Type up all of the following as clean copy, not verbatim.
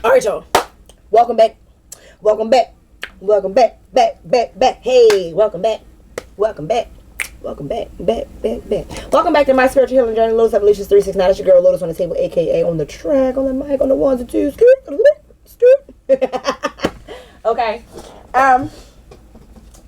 All right, y'all. Welcome back. Welcome back. Welcome back. Back. Hey, welcome back. Welcome back. Welcome back. Welcome back to my spiritual healing journey, Lotus Evolutions 369. That's your girl, Lotus on the table, aka on the track, on the mic, on the ones and twos. Okay.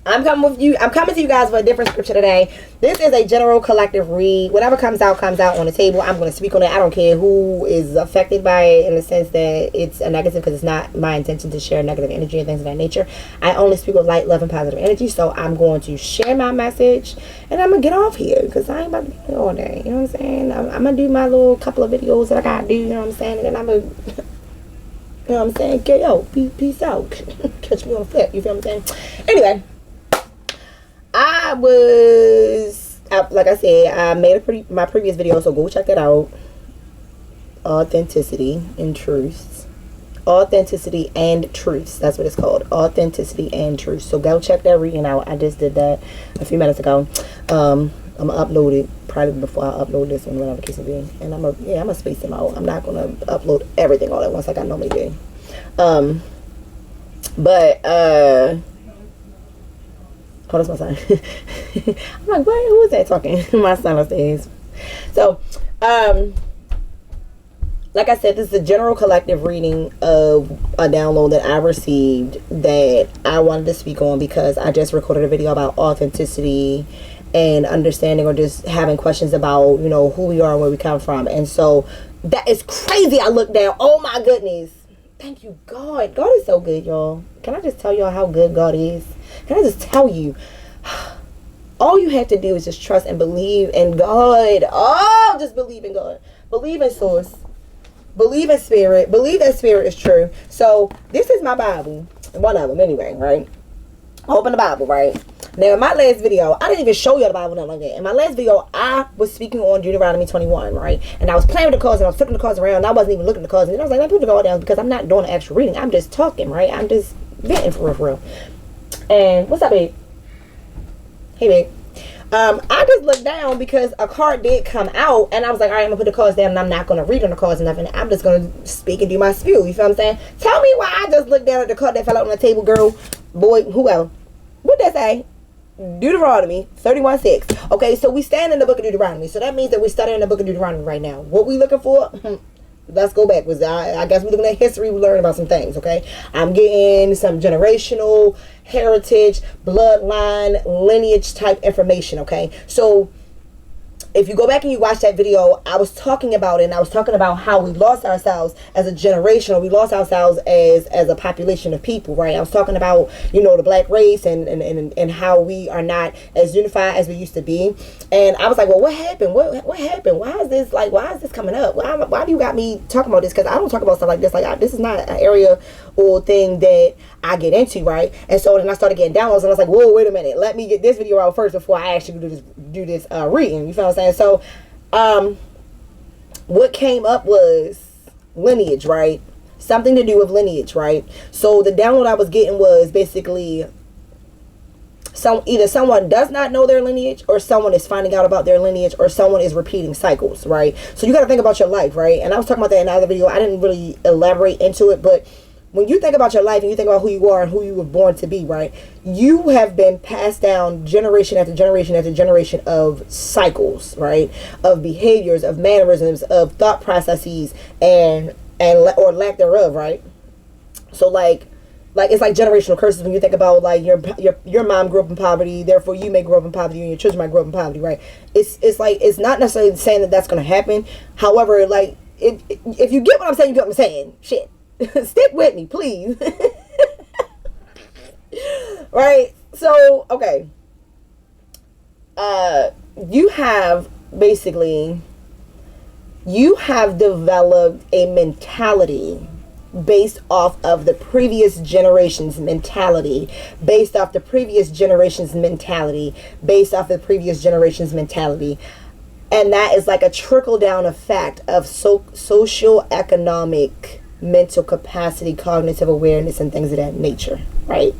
I'm coming to you guys with a different scripture today. This is a general collective read. Whatever comes out on the table. I'm going to speak on it. I don't care who is affected by it in the sense that it's a negative, because it's not my intention to share negative energy and things of that nature. I only speak with light, love, and positive energy. So I'm going to share my message and I'm going to get off here because I ain't about to be here all day. You know what I'm saying? I'm going to do my little couple of videos that I got to do. You know what I'm saying? And then I'm going to... You know what I'm saying? Okay, yo, peace out. Catch me on the flip. You feel what I'm saying? Anyway. Like I said, I made my previous video, so go check that out. Authenticity and truths. Authenticity and truths. That's what it's called. Authenticity and truths. So go check that reading out. I just did that a few minutes ago. I'm gonna upload it probably before I upload this one, whatever the case may be. And I'm gonna space them out. I'm not gonna upload everything all at once like I normally do. Oh, that's my son. I'm like, what? Who is that talking? My son upstairs. So, like I said, this is a general collective reading of a download that I received that I wanted to speak on because I just recorded a video about authenticity and understanding, or just having questions about, you know, who we are and where we come from. And so that is crazy. I looked down. Oh my goodness. Thank you, God. God is so good, y'all. Can I just tell y'all how good God is? Can I just tell you? All you have to do is just trust and believe in God. Oh, just believe in God. Believe in source. Believe in spirit. Believe that spirit is true. So this is my Bible. One of them anyway, right? Open the Bible, right? Now, in my last video, I didn't even show you the Bible, nothing like that. In my last video, I was speaking on Deuteronomy 21, right? And I was playing with the cards, and I was flipping the cards around, and I wasn't even looking at the cards. And then I was like, let me put the card down because I'm not doing an actual reading. I'm just talking, right? I'm just venting for real. And what's up, babe? Hey, babe. I just looked down because a card did come out, and I was like, all right, I'm gonna put the cards down, and I'm not gonna read on the cards or nothing. I'm just gonna speak and do my spiel. You feel what I'm saying? Tell me why I just looked down at the card that fell out on the table, girl, boy, whoever. What'd that say? Deuteronomy 31:6. Okay, so we stand in the book of Deuteronomy. So that means that we're studying the book of Deuteronomy right now. What we looking for? Let's go back. I guess we're looking at history. We learned about some things, okay? I'm getting some generational, heritage, bloodline, lineage type information, okay? So if you go back and you watch that video, I was talking about it, and I was talking about how we lost ourselves as a generation, or we lost ourselves as a population of people, right? I was talking about, you know, the black race and how we are not as unified as we used to be. And I was like, well, what happened? What happened? Why is this coming up? Why do you got me talking about this? Because I don't talk about stuff like this. Like, this is not an area or thing that I get into, right? And so then I started getting downloads, and I was like, whoa, wait a minute. Let me get this video out first before I actually do this reading. You feel what I'm saying? So, what came up was lineage, right? Something to do with lineage, right? So the download I was getting was basically either someone does not know their lineage, or someone is finding out about their lineage, or someone is repeating cycles, right? So you got to think about your life, right? And I was talking about that in another video. I didn't really elaborate into it, but when you think about your life and you think about who you are and who you were born to be, right? You have been passed down generation after generation after generation of cycles, right? Of behaviors, of mannerisms, of thought processes, and or lack thereof, right? So like it's like generational curses when you think about like your mom grew up in poverty, therefore you may grow up in poverty, and your children might grow up in poverty, right? It's like, it's not necessarily saying that that's going to happen. However, like if you get what I'm saying, you get what I'm saying. Shit. Stick with me, please. Right? So, okay. You have developed a mentality based off of the previous generation's mentality, based off the previous generation's mentality, based off the previous generation's mentality. And that is like a trickle down effect of social economic mental capacity, cognitive awareness, and things of that nature, right?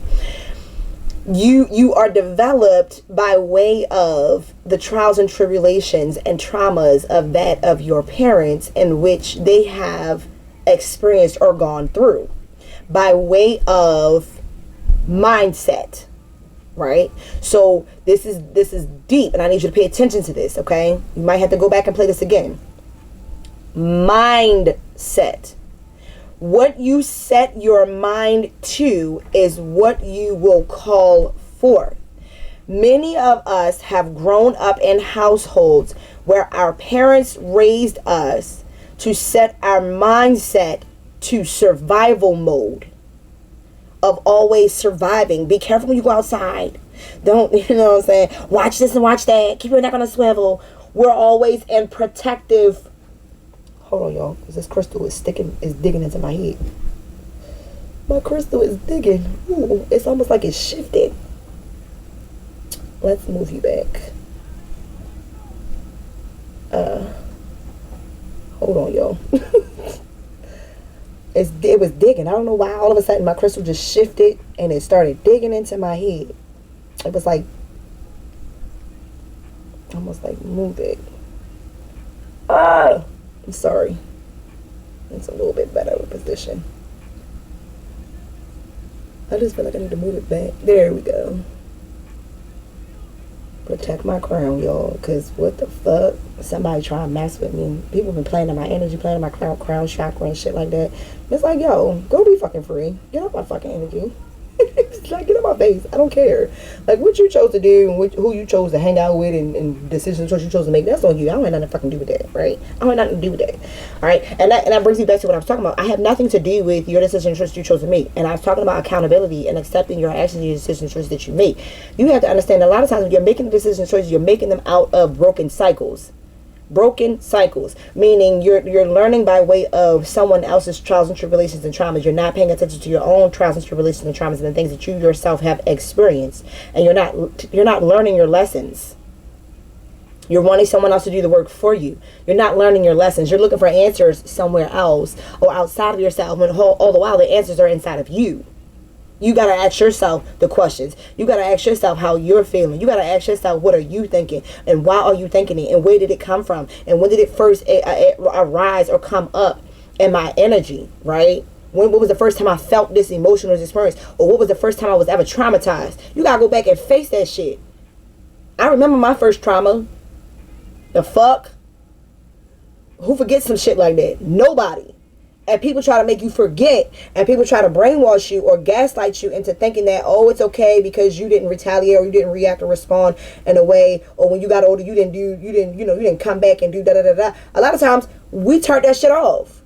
You are developed by way of the trials and tribulations and traumas of your parents, in which they have experienced or gone through by way of mindset, right? So this is deep, and I need you to pay attention to this, okay? You might have to go back and play this again. Mindset. What you set your mind to is what you will call forth. Many of us have grown up in households where our parents raised us to set our mindset to survival mode of always surviving. Be careful when you go outside. Don't, you know what I'm saying? Watch this and watch that. Keep your neck on a swivel. We're always in protective. Hold on, y'all, because this crystal is digging into my head. My crystal is digging. Ooh, it's almost like it's shifted. Let's move you back. Hold on, y'all. It was digging. I don't know why all of a sudden my crystal just shifted and it started digging into my head. It was like, almost like move it. I'm sorry. It's a little bit better of a position. I just feel like I need to move it back. There we go. Protect my crown, y'all, because what the fuck? Somebody try to mess with me. People been playing in my energy, playing in my crown chakra and shit like that. It's like, yo, go be fucking free. Get off my fucking energy. It's like, get out my face. I don't care. Like, what you chose to do and who you chose to hang out with and decisions what you chose to make, that's on you. I don't have nothing to fucking do with that, right? I don't have nothing to do with that. All right? And that brings me back to what I was talking about. I have nothing to do with your decision choice you chose to make. And I was talking about accountability and accepting your actions and your decision choices that you make. You have to understand a lot of times when you're making the decision choices, you're making them out of broken cycles. Broken cycles, meaning you're learning by way of someone else's trials and tribulations and traumas. You're not paying attention to your own trials and tribulations and traumas and the things that you yourself have experienced, and you're not learning your lessons. You're wanting someone else to do the work for you. You're not learning your lessons. You're looking for answers somewhere else or outside of yourself, when all the while the answers are inside of you. You got to ask yourself the questions. You got to ask yourself how you're feeling. You got to ask yourself, what are you thinking? And why are you thinking it? And where did it come from? And when did it first arise or come up in my energy, right? What was the first time I felt this emotional experience? Or what was the first time I was ever traumatized? You got to go back and face that shit. I remember my first trauma. The fuck? Who forgets some shit like that? Nobody. And people try to make you forget, and people try to brainwash you or gaslight you into thinking that, oh, it's okay because you didn't retaliate or you didn't react or respond in a way, or when you got older you didn't come back and do da da da da. A lot of times we turn that shit off,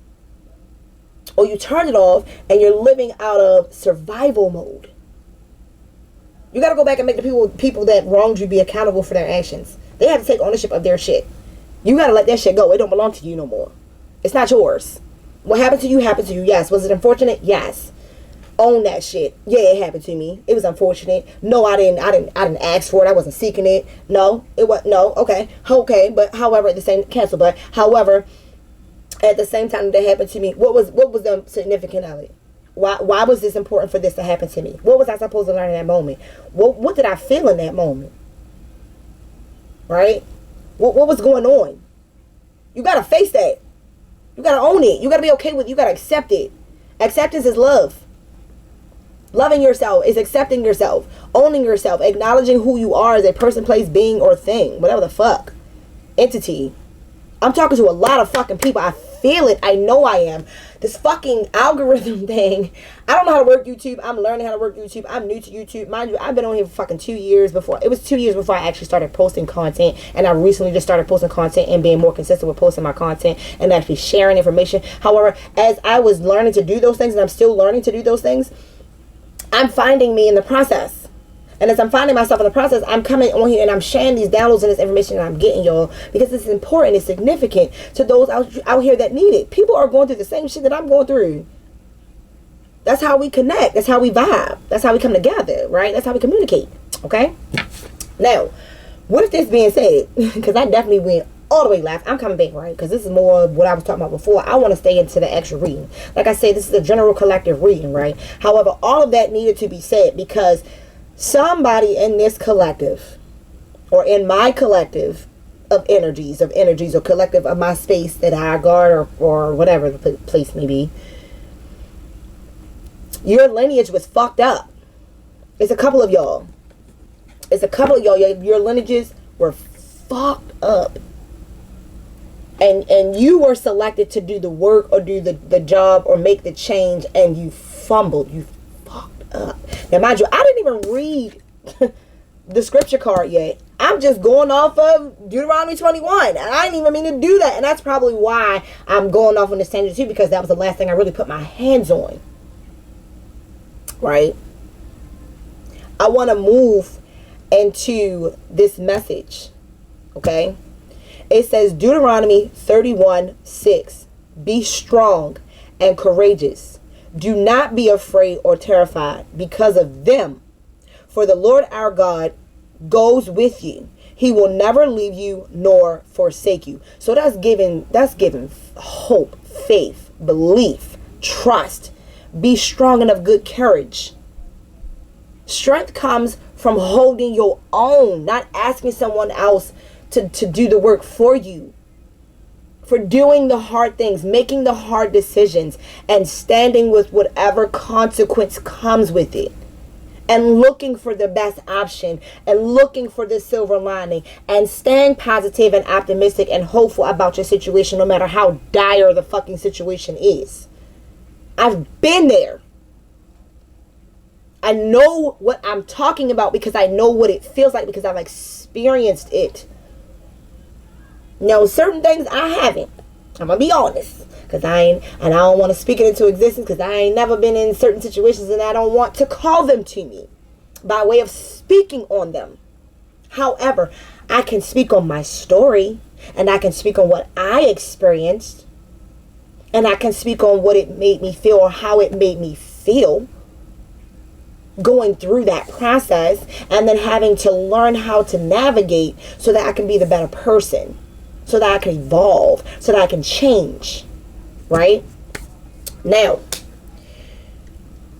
or you turn it off and you're living out of survival mode. You got to go back and make the people that wronged you be accountable for their actions. They have to take ownership of their shit. You got to let that shit go. It don't belong to you no more. It's not yours. What happened to you happened to you. Yes. Was it unfortunate? Yes. Own that shit. Yeah, it happened to me. It was unfortunate. No, I didn't ask for it. I wasn't seeking it. No, it was no. Okay. But however, at the same cancel. But however, at the same time that happened to me, what was the significance of it? Why was this important for this to happen to me? What was I supposed to learn in that moment? What did I feel in that moment? Right? What was going on? You gotta face that. You gotta own it. You gotta be okay with it. You gotta accept it. Acceptance is love. Loving yourself is accepting yourself, owning yourself, acknowledging who you are as a person, place, being, or thing, whatever the fuck, entity. I'm talking to a lot of fucking people. I feel it. I know I am. This fucking algorithm thing. I don't know how to work YouTube. I'm learning how to work YouTube. I'm new to YouTube. Mind you, I've been on here for fucking 2 years before. It was 2 years before I actually started posting content. And I recently just started posting content and being more consistent with posting my content and actually sharing information. However, as I was learning to do those things, and I'm still learning to do those things, I'm finding me in the process. And as I'm finding myself in the process, I'm coming on here and I'm sharing these downloads and this information that I'm getting, y'all, because it's important, it's significant to those out here that need it. People are going through the same shit that I'm going through. That's how we connect. That's how we vibe. That's how we come together, right? That's how we communicate, okay? Now, with this being said, because I definitely went all the way left, I'm coming back, right? Because this is more of what I was talking about before. I want to stay into the actual reading. Like I said, this is a general collective reading, right? However, all of that needed to be said because somebody in this collective or in my collective of energies, or collective of my space that I guard, or whatever the place may be. Your lineage was fucked up. It's a couple of y'all. Your lineages were fucked up. And you were selected to do the work or do the job or make the change, and you fumbled. You fucked up. Now, mind you, I didn't even read the scripture card yet. I'm just going off of Deuteronomy 21. And I didn't even mean to do that. And that's probably why I'm going off on this tangent too, because that was the last thing I really put my hands on. Right? I want to move into this message. Okay? It says Deuteronomy 31:6. Be strong and courageous. Do not be afraid or terrified because of them. For the Lord our God goes with you. He will never leave you nor forsake you. So that's giving hope, faith, belief, trust. Be strong and of good courage. Strength comes from holding your own, not asking someone else to do the work for you. For doing the hard things, making the hard decisions, and standing with whatever consequence comes with it. And looking for the best option, and looking for the silver lining, and staying positive and optimistic and hopeful about your situation, no matter how dire the fucking situation is. I've been there. I know what I'm talking about because I know what it feels like, because I've experienced it. Now, certain things I haven't. I'm gonna be honest, and I don't want to speak it into existence, because I ain't never been in certain situations, and I don't want to call them to me by way of speaking on them. However, I can speak on my story, and I can speak on what I experienced, and I can speak on what it made me feel, or how it made me feel going through that process, and then having to learn how to navigate so that I can be the better person, so that I can evolve, so that I can change. Right? Now,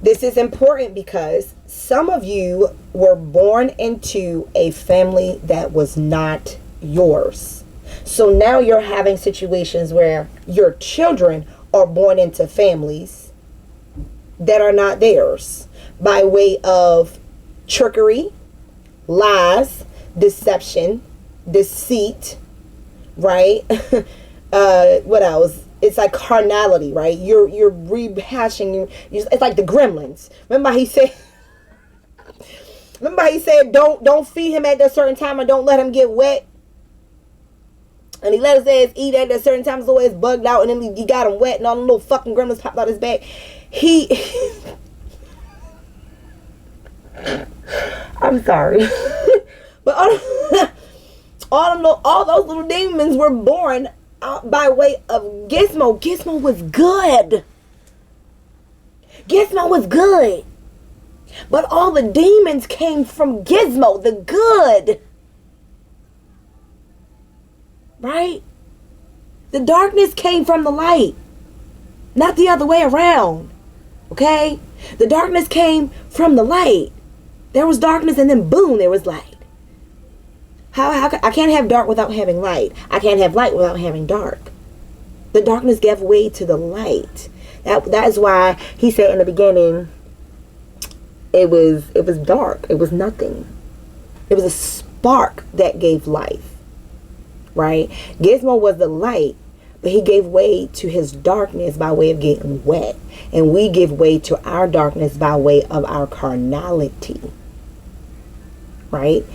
this is important because some of you were born into a family that was not yours. So now you're having situations where your children are born into families that are not theirs, by way of trickery, lies, deception, deceit, right? What else? It's like carnality, right? You're rehashing. It's like the Gremlins. Remember he said, don't feed him at a certain time, or don't let him get wet. And he let his ass eat at a certain time, so it's bugged out, and then he got him wet, and all the little fucking gremlins popped out his back. I'm sorry. But all those little demons were born out by way of Gizmo. Gizmo was good. Gizmo was good. But all the demons came from Gizmo, the good. Right? The darkness came from the light, not the other way around. Okay? The darkness came from the light. There was darkness, and then boom, there was light. How I can't have dark without having light. I can't have light without having dark. The darkness gave way to the light. That is why he said in the beginning, it was dark. It was nothing. It was a spark that gave life. Right? Gizmo was the light, but he gave way to his darkness by way of getting wet. And we give way to our darkness by way of our carnality. Right?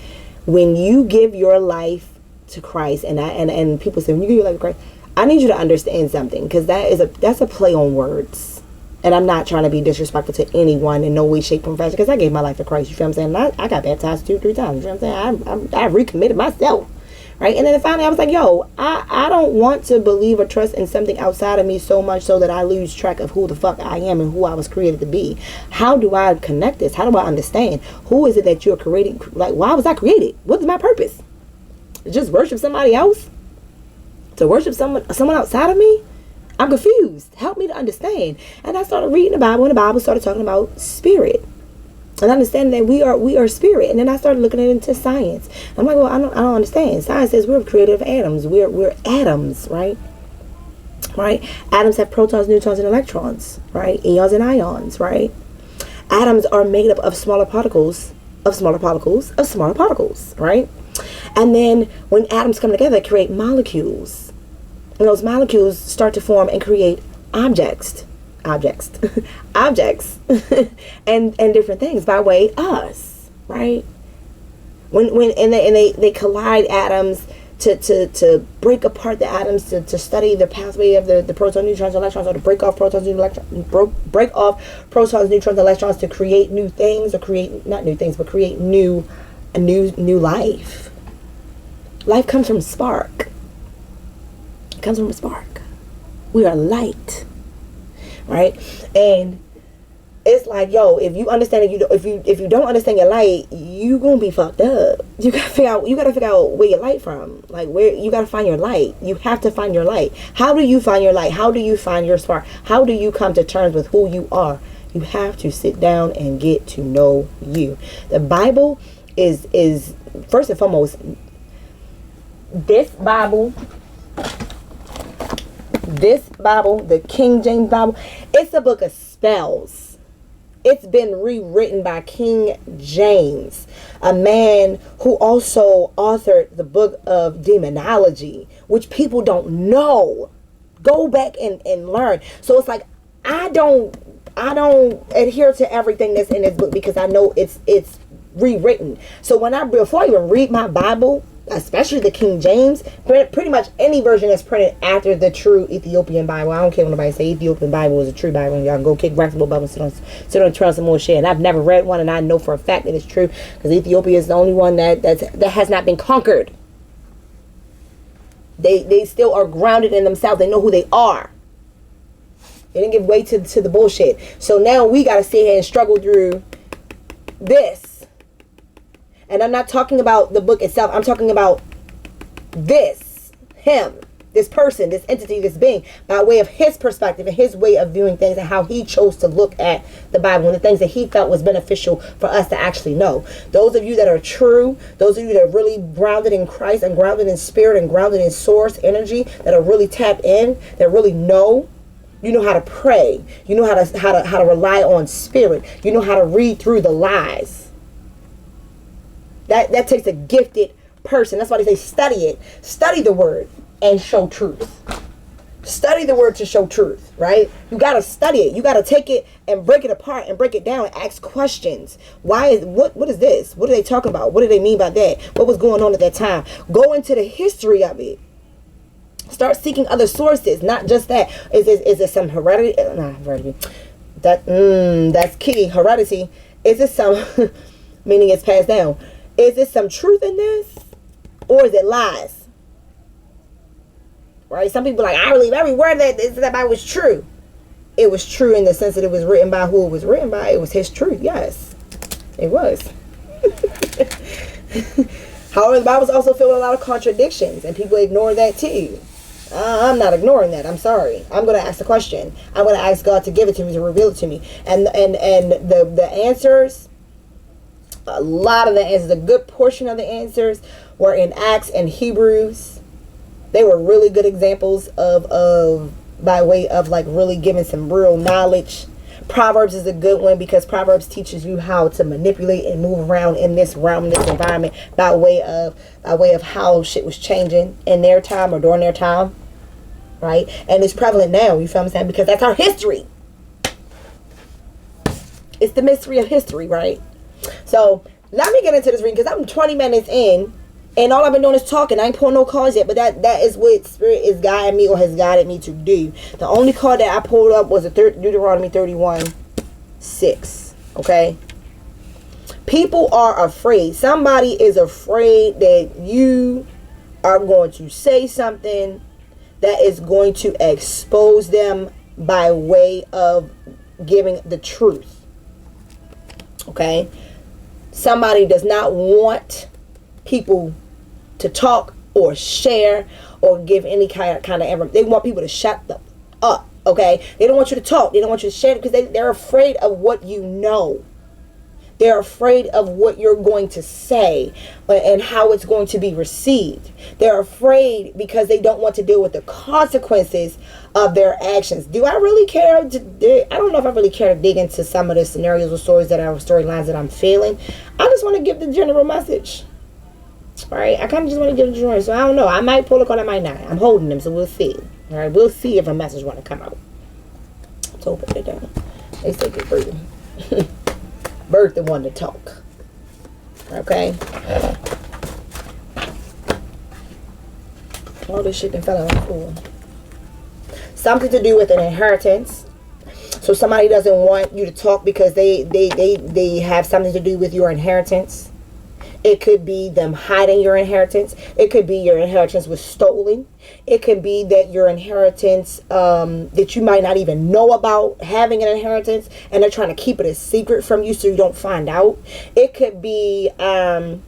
When you give your life to Christ, and people say, when you give your life to Christ, I need you to understand something, because that's a play on words. And I'm not trying to be disrespectful to anyone in no way, shape, or fashion, because I gave my life to Christ. You feel what I'm saying? I got baptized 2-3 times. You feel what I'm saying? I recommitted myself. Right? And then finally I was like, yo, I don't want to believe or trust in something outside of me so much so that I lose track of who the fuck I am and who I was created to be. How do I connect this? How do I understand? Who is it that you're creating? Like, why was I created? What is my purpose? Just worship somebody else? To worship someone outside of me? I'm confused. Help me to understand. And I started reading the Bible, and the Bible started talking about spirit. And understanding that we are spirit. And then I started looking into science. I'm like, well, I don't understand. Science says we're created of atoms. We're atoms, right? Right? Atoms have protons, neutrons, and electrons, right? Eons and ions, right? Atoms are made up of smaller particles, of smaller particles, of smaller particles, right? And then when atoms come together, they create molecules. And those molecules start to form and create objects objects and different things by way of us, right? When they collide atoms to break apart the atoms to study the pathway of the protons, neutrons, electrons, or to break off protons, break off protons, neutrons, electrons to create new things, or create not new things, but create new life. Life comes from a spark. It comes from a spark. We are light. Right? And it's like, yo, if you understand if you don't understand your light, you gonna be fucked up. You gotta figure out where your light from. Like, where you gotta find your light. You have to find your light. How do you find your light? How do you find your spark? How do you come to terms with who you are? You have to sit down and get to know you. The Bible is first and foremost, this Bible, the King James Bible, it's a book of spells. It's been rewritten by King James, a man who also authored the book of demonology, which people don't know. Go back and learn. So it's like, I don't adhere to everything that's in this book because I know it's rewritten. So before I even read my Bible, especially the King James, pretty much any version that's printed after the true Ethiopian Bible. I don't care when nobody say Ethiopian Bible is a true Bible. Y'all can go kick Braxton Bible and sit on trail some more shit. And I've never read one, and I know for a fact that it's true because Ethiopia is the only one that has not been conquered. They still are grounded in themselves. They know who they are. They didn't give way to the bullshit. So now we got to sit here and struggle through this. And I'm not talking about the book itself. I'm talking about him, this person, this entity, this being, by way of his perspective and his way of viewing things and how he chose to look at the Bible and the things that he felt was beneficial for us to actually know. Those of you that are true, those of you that are really grounded in Christ and grounded in spirit and grounded in source energy, that are really tapped in, that really know. You know how to pray. You know how to rely on spirit. You know how to read through the lies. That takes a gifted person. That's why they say study it. Study the word and show truth. Study the word to show truth, right? You got to study it. You got to take it and break it apart and break it down and ask questions. What is this? What are they talking about? What do they mean by that? What was going on at that time? Go into the history of it. Start seeking other sources, not just that. Is it some heredity? Nah, heredity. That's key. Heredity. Is it some, meaning it's passed down. Is there some truth in this? Or is it lies? Right? Some people are like, I believe every word that Bible was true. It was true in the sense that it was written by who it was written by. It was his truth. Yes. It was. However, the Bible's also filled with a lot of contradictions. And people ignore that too. I'm not ignoring that. I'm sorry. I'm going to ask the question. I'm going to ask God to give it to me, to reveal it to me. And the answers, a lot of the answers, a good portion of the answers were in Acts and Hebrews. They were really good examples of by way of like really giving some real knowledge. Proverbs is a good one because Proverbs teaches you how to manipulate and move around in this realm, in this environment by way of how shit was changing in their time or during their time, right? And it's prevalent now, you feel what I'm saying? Because that's our history. It's the mystery of history, right? So let me get into this reading because I'm 20 minutes in and all I've been doing is talking. I ain't pulling no cards yet, but that is what Spirit is guiding me or has guided me to do. The only card that I pulled up was a Deuteronomy 31:6. Okay? People are afraid. Somebody is afraid that you are going to say something that is going to expose them by way of giving the truth. Okay? Somebody does not want people to talk or share or give any kind of information. They want people to shut them up. Okay? They don't want you to talk. They don't want you to share because they're afraid of what you know. They're afraid of what you're going to say and how it's going to be received. They're afraid because they don't want to deal with the consequences of their actions. Do I really care? I don't know if I really care to dig into some of the scenarios or stories that are storylines that I'm feeling. I just want to give the general message. All right, I kind of just want to give the general. So I don't know. I might pull a card, I might not. I'm holding them, so we'll see. All right, we'll see if a message want to come out. So put it down. They say get free. Birth the one to talk. Okay. All this shit done fell on the floor. Something to do with an inheritance. So somebody doesn't want you to talk because they have something to do with your inheritance. It could be them hiding your inheritance. It could be your inheritance was stolen. It could be that your inheritance, that you might not even know about having an inheritance, and they're trying to keep it a secret from you so you don't find out. It could be you're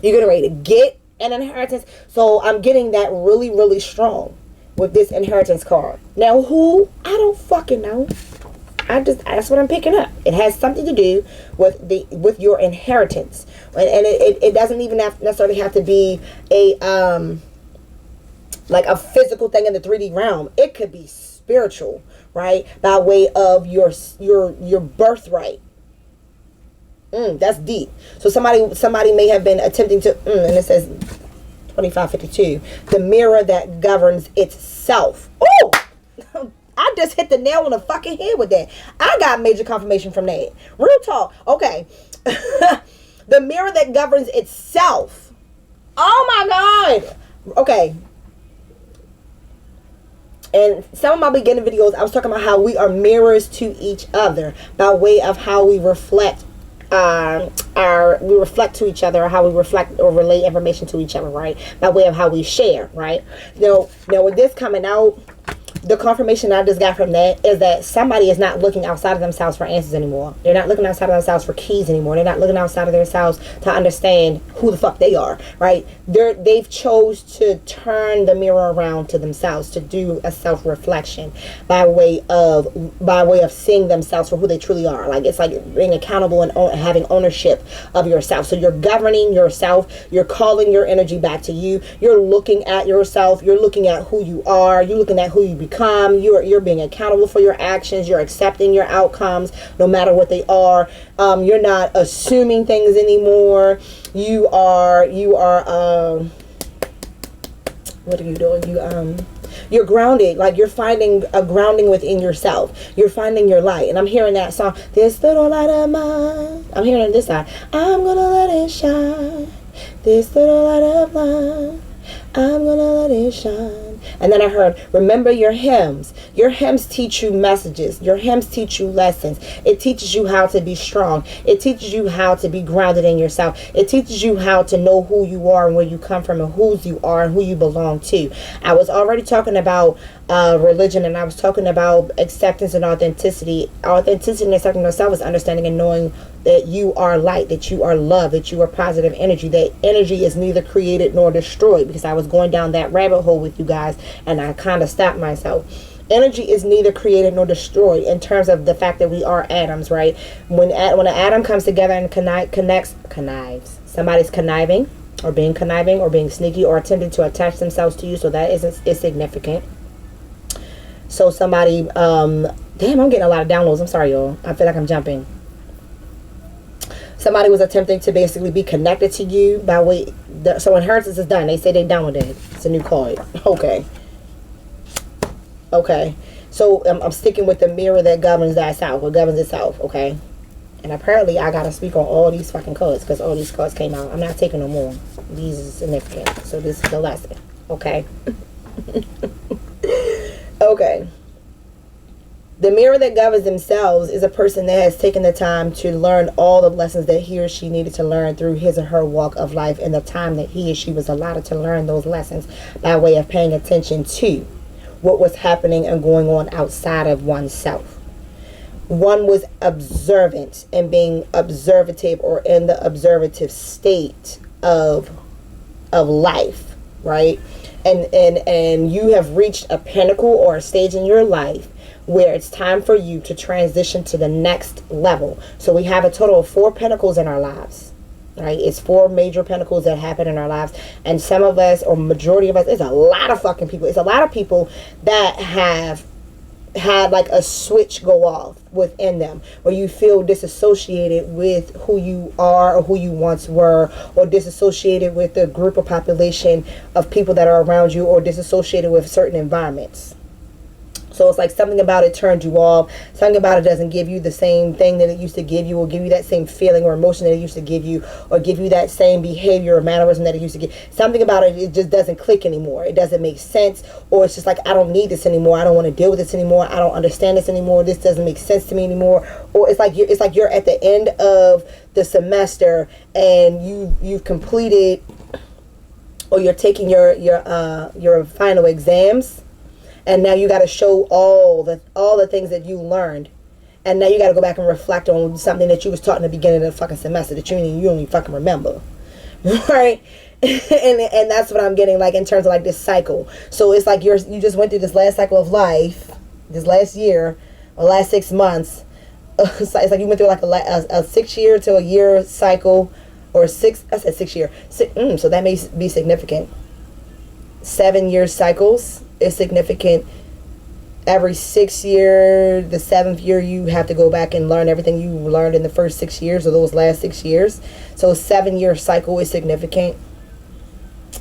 getting ready to get an inheritance. So I'm getting that really, really strong with this inheritance card. Now who? I don't fucking know. That's what I'm picking up. It has something to do with your inheritance, and it doesn't even necessarily have to be a like a physical thing in the 3D realm. It could be spiritual, right? By way of your birthright. That's deep. So somebody may have been attempting to, and it says 2552, the mirror that governs itself. Oh. I just hit the nail on the fucking head with that. I got major confirmation from that. Real talk. Okay. The mirror that governs itself. Oh my God. Okay. And some of my beginning videos, I was talking about how we are mirrors to each other by way of how we reflect we reflect to each other, or how we reflect or relay information to each other, right? By way of how we share, right? Now with this coming out, the confirmation I just got from that is that somebody is not looking outside of themselves for answers anymore. They're not looking outside of themselves for keys anymore. They're not looking outside of themselves to understand who the fuck they are, right? They've chose to turn the mirror around to themselves, to do a self-reflection by way of seeing themselves for who they truly are. Like, it's like being accountable and having ownership of yourself. So you're governing yourself. You're calling your energy back to you. You're looking at yourself. You're looking at who you are. You're looking at who you become. You're being accountable for your actions. You're accepting your outcomes no matter what they are. You're not assuming things anymore. You are what are you doing? You're grounded. Like, you're finding a grounding within yourself. You're finding your light. And I'm hearing that song, this little light of mine. I'm hearing it this side. I'm gonna let it shine. This little light of mine. I'm gonna let it shine. And then I heard, remember your hymns. Your hymns teach you messages. Your hymns teach you lessons. It teaches you how to be strong. It teaches you how to be grounded in yourself. It teaches you how to know who you are and where you come from and whose you are and who you belong to. I was already talking about religion, and I was talking about acceptance and authenticity. Authenticity and accepting yourself is understanding and knowing that you are light, that you are love, that you are positive energy, that energy is neither created nor destroyed, because I was going down that rabbit hole with you guys and I kind of stopped myself. Energy is neither created nor destroyed in terms of the fact that we are atoms, right? When an atom comes together and connives, somebody's conniving or being sneaky or attempting to attach themselves to you, so that is significant. So somebody, damn, I'm getting a lot of downloads. I'm sorry, y'all. I feel like I'm jumping. Somebody was attempting to basically be connected to you by way. So inheritance is done. They say they're done with it. It's a new card. Okay. So I'm sticking with the mirror that governs thyself, or governs itself. Okay. And apparently I gotta speak on all these fucking cards because all these cards came out. I'm not taking no more. These are significant. So this is the lesson. Okay. Okay. The mirror that governs themselves is a person that has taken the time to learn all the lessons that he or she needed to learn through his or her walk of life, in the time that he or she was allotted to learn those lessons, by way of paying attention to what was happening and going on outside of oneself. One was observant and being observative, or in the observative state of life, right? And you have reached a pinnacle or a stage in your life where it's time for you to transition to the next level. So we have a total of 4 pentacles in our lives. Right? It's 4 major pentacles that happen in our lives. And some of us, or majority of us, it's a lot of fucking people. It's a lot of people that have had like a switch go off within them, where you feel disassociated with who you are or who you once were, or disassociated with the group of population of people that are around you, or disassociated with certain environments. So it's like something about it turned you off. Something about it doesn't give you the same thing that it used to give you, or give you that same feeling or emotion that it used to give you, or give you that same behavior or mannerism that it used to give. Something about it, it just doesn't click anymore. It doesn't make sense, or it's just like, I don't need this anymore. I don't want to deal with this anymore. I don't understand this anymore. This doesn't make sense to me anymore. Or it's like you're at the end of the semester and you've completed, or you're taking your final exams. And now you got to show all the things that you learned. And now you got to go back and reflect on something that you was taught in the beginning of the fucking semester that you don't even fucking remember. Right? and that's what I'm getting, like, in terms of like this cycle. So it's like you just went through this last cycle of life, this last year, or last 6 months. It's like you went through like a 6 year to a year cycle, or I said 6 year. So that may be significant. 7 year cycles is significant. Every 6 year, the 7th year, you have to go back and learn everything you learned in the first 6 years, or those last 6 years. So a 7 year cycle is significant.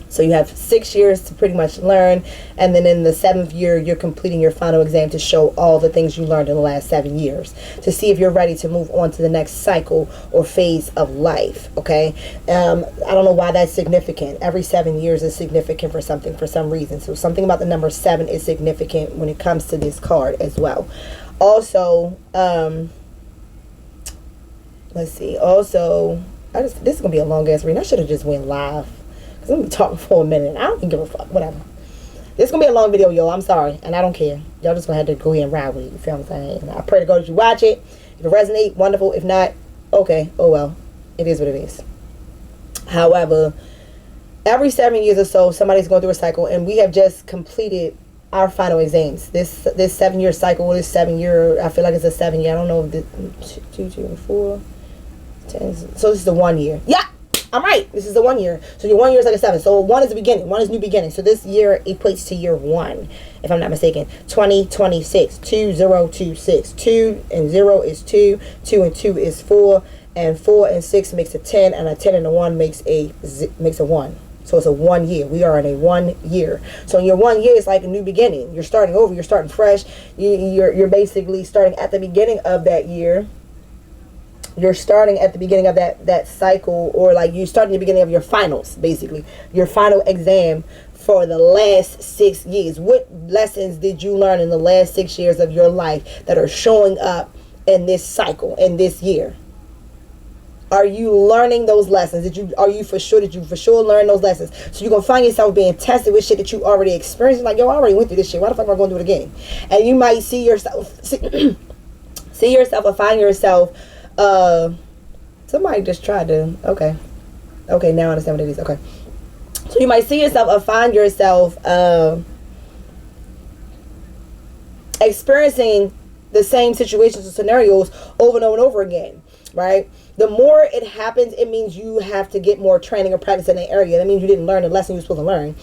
So you have 6 years to pretty much learn, and then in the 7th year, you're completing your final exam to show all the things you learned in the last 7 years, to see if you're ready to move on to the next cycle or phase of life. Okay, I don't know why that's significant. Every 7 years is significant for something, for some reason. So something about the number 7 is significant when it comes to this card as well. Also, let's see. Also, this is gonna be a long ass reading. I should have just went live. I'm gonna be talking for a minute. I don't even give a fuck. Whatever. This is gonna be a long video, y'all. I'm sorry, and I don't care. Y'all just gonna have to go ahead and ride with it. You feel what I'm saying? And I pray to God that you watch it. If it resonates, wonderful. If not, okay. Oh well. It is what it is. However, every 7 years or so, somebody's going through a cycle, and we have just completed our final exams. This 7 year cycle, this 7 year. I feel like it's a 7 year. I don't know if this 2, 4, 10. So this is the 1 year. Yeah. I'm right. This is the 1 year. So your 1 year is like a 7. So 1 is the beginning. 1 is new beginning. So this year equates to year 1, if I'm not mistaken. 2026. 2026. 2 and 0 is 2. 2 and 2 is 4. And 4 and 6 makes a 10. And a 10 and a 1 makes a 1. So it's a 1 year. We are in a 1 year. So in your 1 year, it's like a new beginning. You're starting over. You're starting fresh. You're basically starting at the beginning of that year. You're starting at the beginning of that cycle, or like you're starting the beginning of your finals, basically. Your final exam for the last 6 years. What lessons did you learn in the last 6 years of your life that are showing up in this cycle, in this year? Are you learning those lessons? Did you for sure learn those lessons? So you're going to find yourself being tested with shit that you already experienced. Like, yo, I already went through this shit. Why the fuck am I going to do it again? And you might see yourself or find yourself, somebody just tried to, okay, now I understand what it is. Okay, so you might see yourself or find yourself experiencing the same situations or scenarios over and over and over again, right? The more it happens, it means you have to get more training or practice in the area. That means you didn't learn the lesson you were supposed to learn.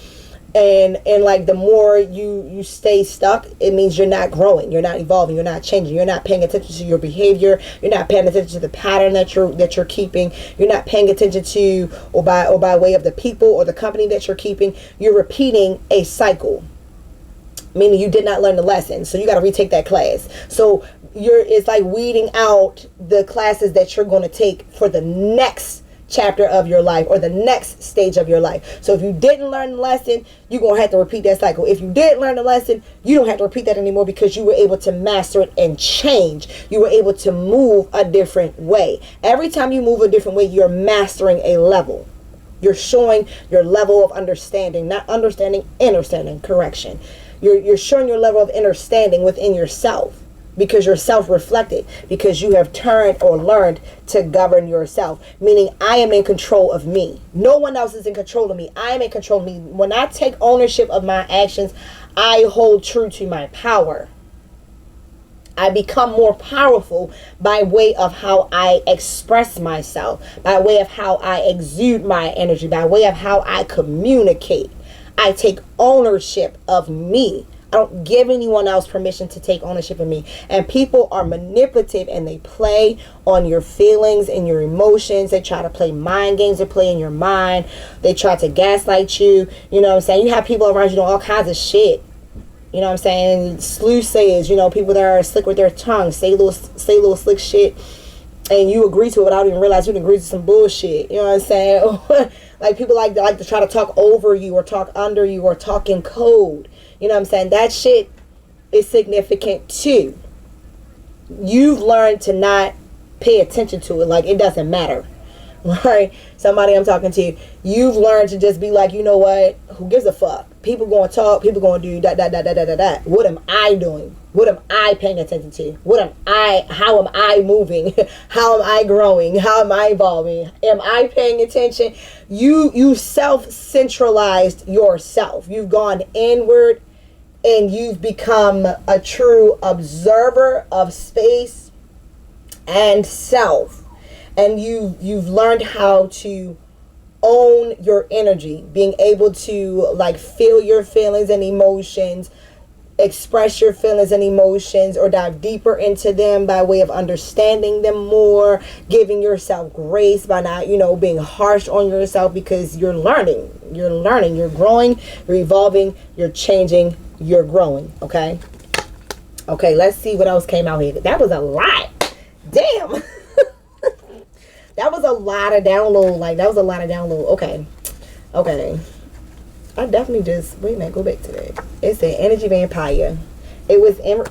And like the more you stay stuck, it means you're not growing, you're not evolving, you're not changing, you're not paying attention to your behavior, you're not paying attention to the pattern that you're keeping, you're not paying attention to or by way of the people or the company that you're keeping. You're repeating a cycle, meaning you did not learn the lesson, so you got to retake that class. So it's like weeding out the classes that you're going to take for the next chapter of your life or the next stage of your life. So if you didn't learn the lesson, you're going to have to repeat that cycle. If you did learn the lesson, you don't have to repeat that anymore because you were able to master it and change. You were able to move a different way. Every time you move a different way, you're mastering a level. You're showing your level of understanding, not understanding, understanding, correction. You're showing your level of understanding within yourself. Because you're self-reflected, because you have turned or learned to govern yourself, meaning I am in control of me. No one else is in control of me. I am in control of me. When I take ownership of my actions, I hold true to my power. I become more powerful by way of how I express myself, by way of how I exude my energy, by way of how I communicate. I take ownership of me. I don't give anyone else permission to take ownership of me. And people are manipulative and they play on your feelings and your emotions. They try to play mind games. They play in your mind. They try to gaslight you. You know what I'm saying? You have people around you doing all kinds of shit. You know what I'm saying? Sleuths, you know, people that are slick with their tongue, say little slick shit, and you agree to it without even realizing you agree to some bullshit. You know what I'm saying? Like people like to try to talk over you or talk under you or talk in code. You know what I'm saying? That shit is significant too. You've learned to not pay attention to it. Like it doesn't matter. Right? Somebody I'm talking to, you've learned to just be like, you know what? Who gives a fuck? People going to talk. People going to do that. What am I doing? What am I paying attention to? How am I moving? How am I growing? How am I evolving? Am I paying attention? You self-centralized yourself. You've gone inward and you've become a true observer of space and self. And you've learned how to own your energy, being able to like feel your feelings and emotions, express your feelings and emotions, or dive deeper into them by way of understanding them more, giving yourself grace by not, you know, being harsh on yourself, because you're learning, you're growing, you're evolving, you're changing, you're growing. Okay, let's see what else came out here. That was a lot. Damn. That was a lot of download. Okay. I definitely just, wait a minute, go back to that. It said Energy Vampire. It was in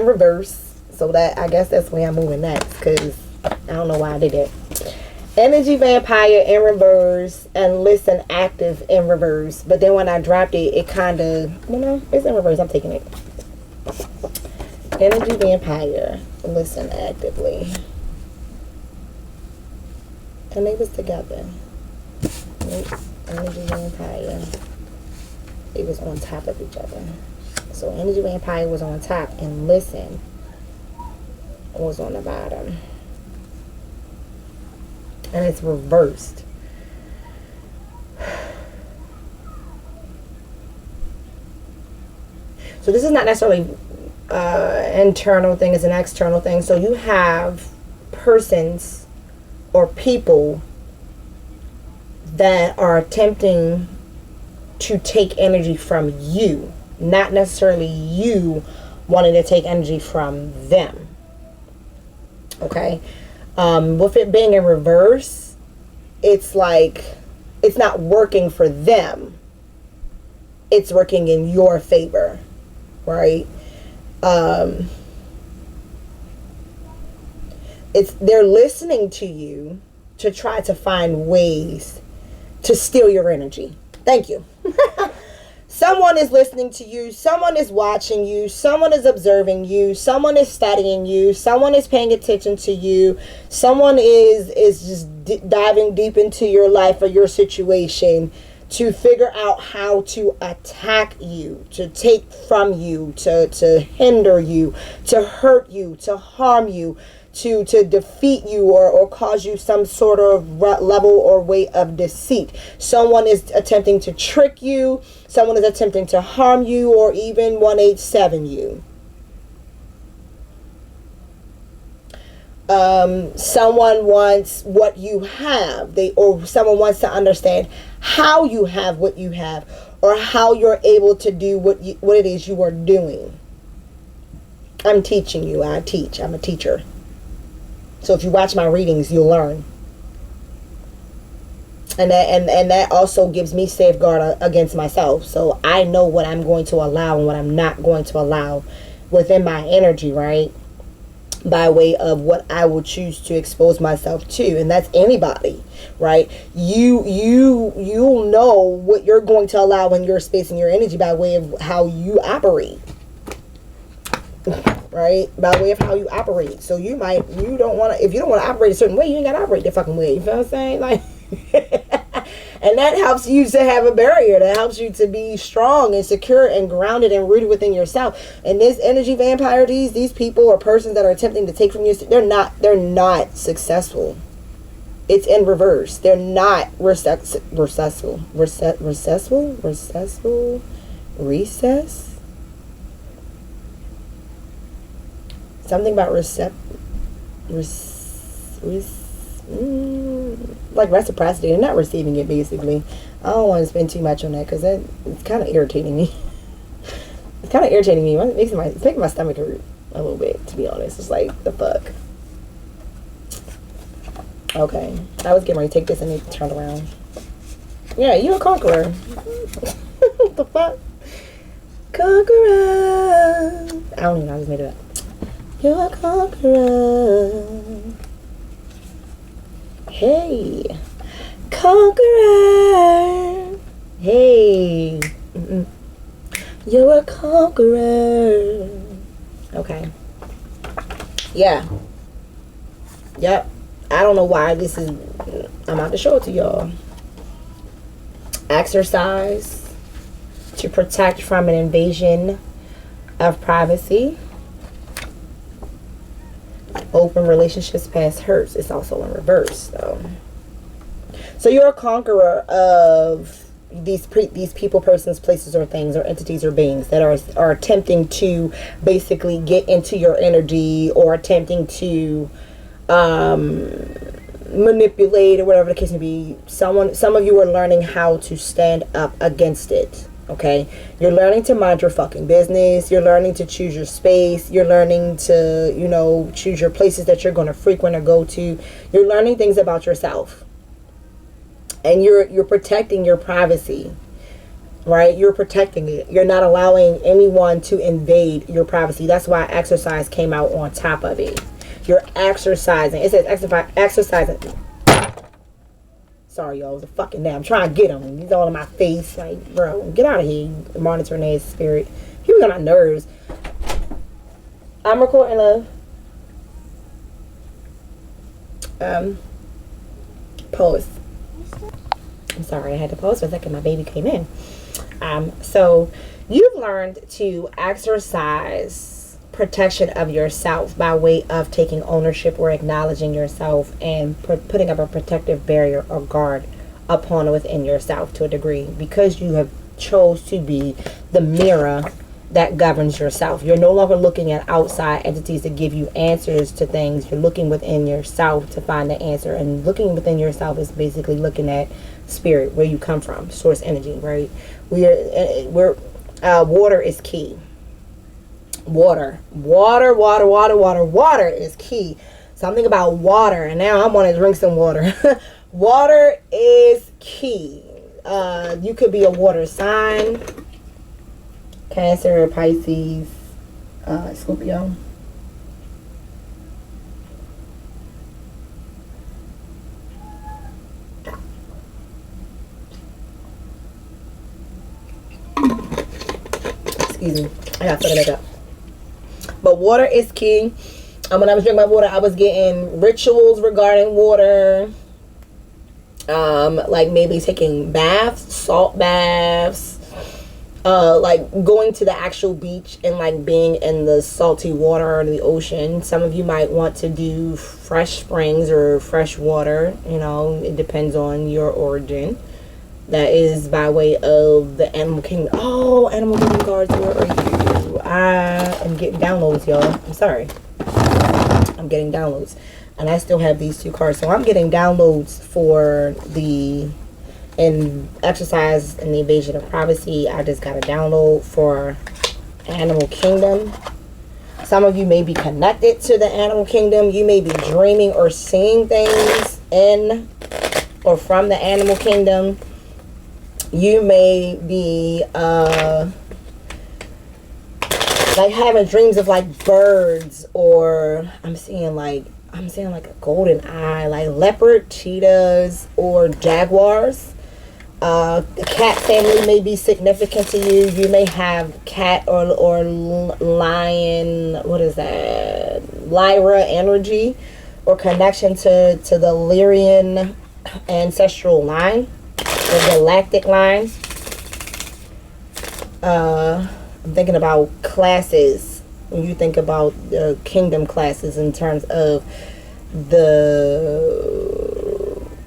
reverse. So that, I guess that's where I'm moving next, because I don't know why I did that. Energy Vampire in reverse and Listen Active in reverse. But then when I dropped it, it kind of, you know, it's in reverse. I'm taking it. Energy Vampire, Listen Actively. And they was together. Energy Vampire. They was on top of each other. So Energy Vampire was on top and Listen was on the bottom. And it's reversed. So this is not necessarily internal thing, it's an external thing. So you have persons or people that are attempting to take energy from you, not necessarily you wanting to take energy from them. Okay, with it being in reverse, it's like it's not working for them, it's working in your favor, right? They're listening to you to try to find ways to steal your energy. Thank you. Someone is listening to you, someone is watching you, someone is observing you, someone is studying you, someone is paying attention to you, someone is just diving deep into your life or your situation to figure out how to attack you, to take from you, to hinder you, to hurt you, to harm you, to defeat you or cause you some sort of level or way of deceit. Someone is attempting to trick you, someone is attempting to harm you, or even 187 you. Someone wants what you have, or someone wants to understand how you have what you have, or how you're able to do what it is you are doing. I'm teaching you. I'm a teacher. So if you watch my readings, you'll learn. And that also gives me safeguard against myself. So I know what I'm going to allow and what I'm not going to allow within my energy, right? By way of what I will choose to expose myself to. And that's anybody, right? You'll know what you're going to allow in your space and your energy by way of how you operate. Right? By way of how you operate. So if you don't want to operate a certain way, you ain't got to operate that fucking way. You feel what I'm saying? Like, And that helps you to have a barrier. That helps you to be strong and secure and grounded and rooted within yourself. And this energy vampire, these people or persons that are attempting to take from you, they're not successful. It's in reverse. They're not recess. Something about like reciprocity. They're not receiving it, basically. I don't want to spend too much on that because it's kind of irritating me. It's kind of irritating me. It's making my stomach hurt a little bit, to be honest. It's like, the fuck. Okay. I was getting ready to take this and it turned around. Yeah, you're a conqueror. What the fuck? Conqueror. I don't even know. I just made it up. You're a conqueror. Hey. Conqueror. Hey. You're a conqueror. Okay. Yeah. Yep. I don't know why this is... I'm about to show it to y'all. Exercise to protect from an invasion of privacy. Open relationships past hurts. It's also in reverse, though. So you're a conqueror of these people, persons, places, or things, or entities, or beings that are attempting to basically get into your energy, or attempting to manipulate, or whatever the case may be. Some of you are learning how to stand up against it. Okay, you're learning to mind your fucking business. You're learning to choose your space. You're learning to, choose your places that you're going to frequent or go to. You're learning things about yourself, and you're protecting your privacy, right? You're protecting it. You're not allowing anyone to invade your privacy. That's why exercise came out on top of it. You're exercising. It says exercising. Sorry, y'all. It was a fucking nap. I'm trying to get him. He's all in my face. Like, bro, get out of here. You monitoring his spirit. He was on my nerves. I'm recording, love. Pause. I'm sorry. I had to pause for a second. My baby came in. So you've learned to exercise protection of yourself by way of taking ownership or acknowledging yourself and putting up a protective barrier or guard upon within yourself to a degree, because you have chose to be the mirror that governs yourself. You're no longer looking at outside entities to give you answers to things. You're looking within yourself to find the answer, and looking within yourself is basically looking at spirit, where you come from, source energy, right? Water is key. Water is key. Something about water, and now I want to drink some water. Water is key. You could be a water sign, Cancer, Pisces, Scorpio. Excuse me, I got to make up. But water is key. When I was drinking my water, I was getting rituals regarding water. Like maybe taking baths, salt baths. Like going to the actual beach and like being in the salty water or the ocean. Some of you might want to do fresh springs or fresh water. It depends on your origin. That is by way of the animal kingdom. Oh, animal kingdom cards, where are you? I am getting downloads, y'all. I'm sorry. I'm getting downloads. And I still have these two cards. So I'm getting downloads for the exercise and the invasion of privacy. I just got a download for animal kingdom. Some of you may be connected to the animal kingdom. You may be dreaming or seeing things in or from the animal kingdom. You may be like having dreams of like birds, or I'm seeing like a golden eye, like leopard, cheetahs, or jaguars. The cat family may be significant to you. You may have cat or lion, what is that? Lyra energy or connection to the Lyrian ancestral line. the galactic lines. I'm thinking about classes. When you think about the kingdom classes in terms of the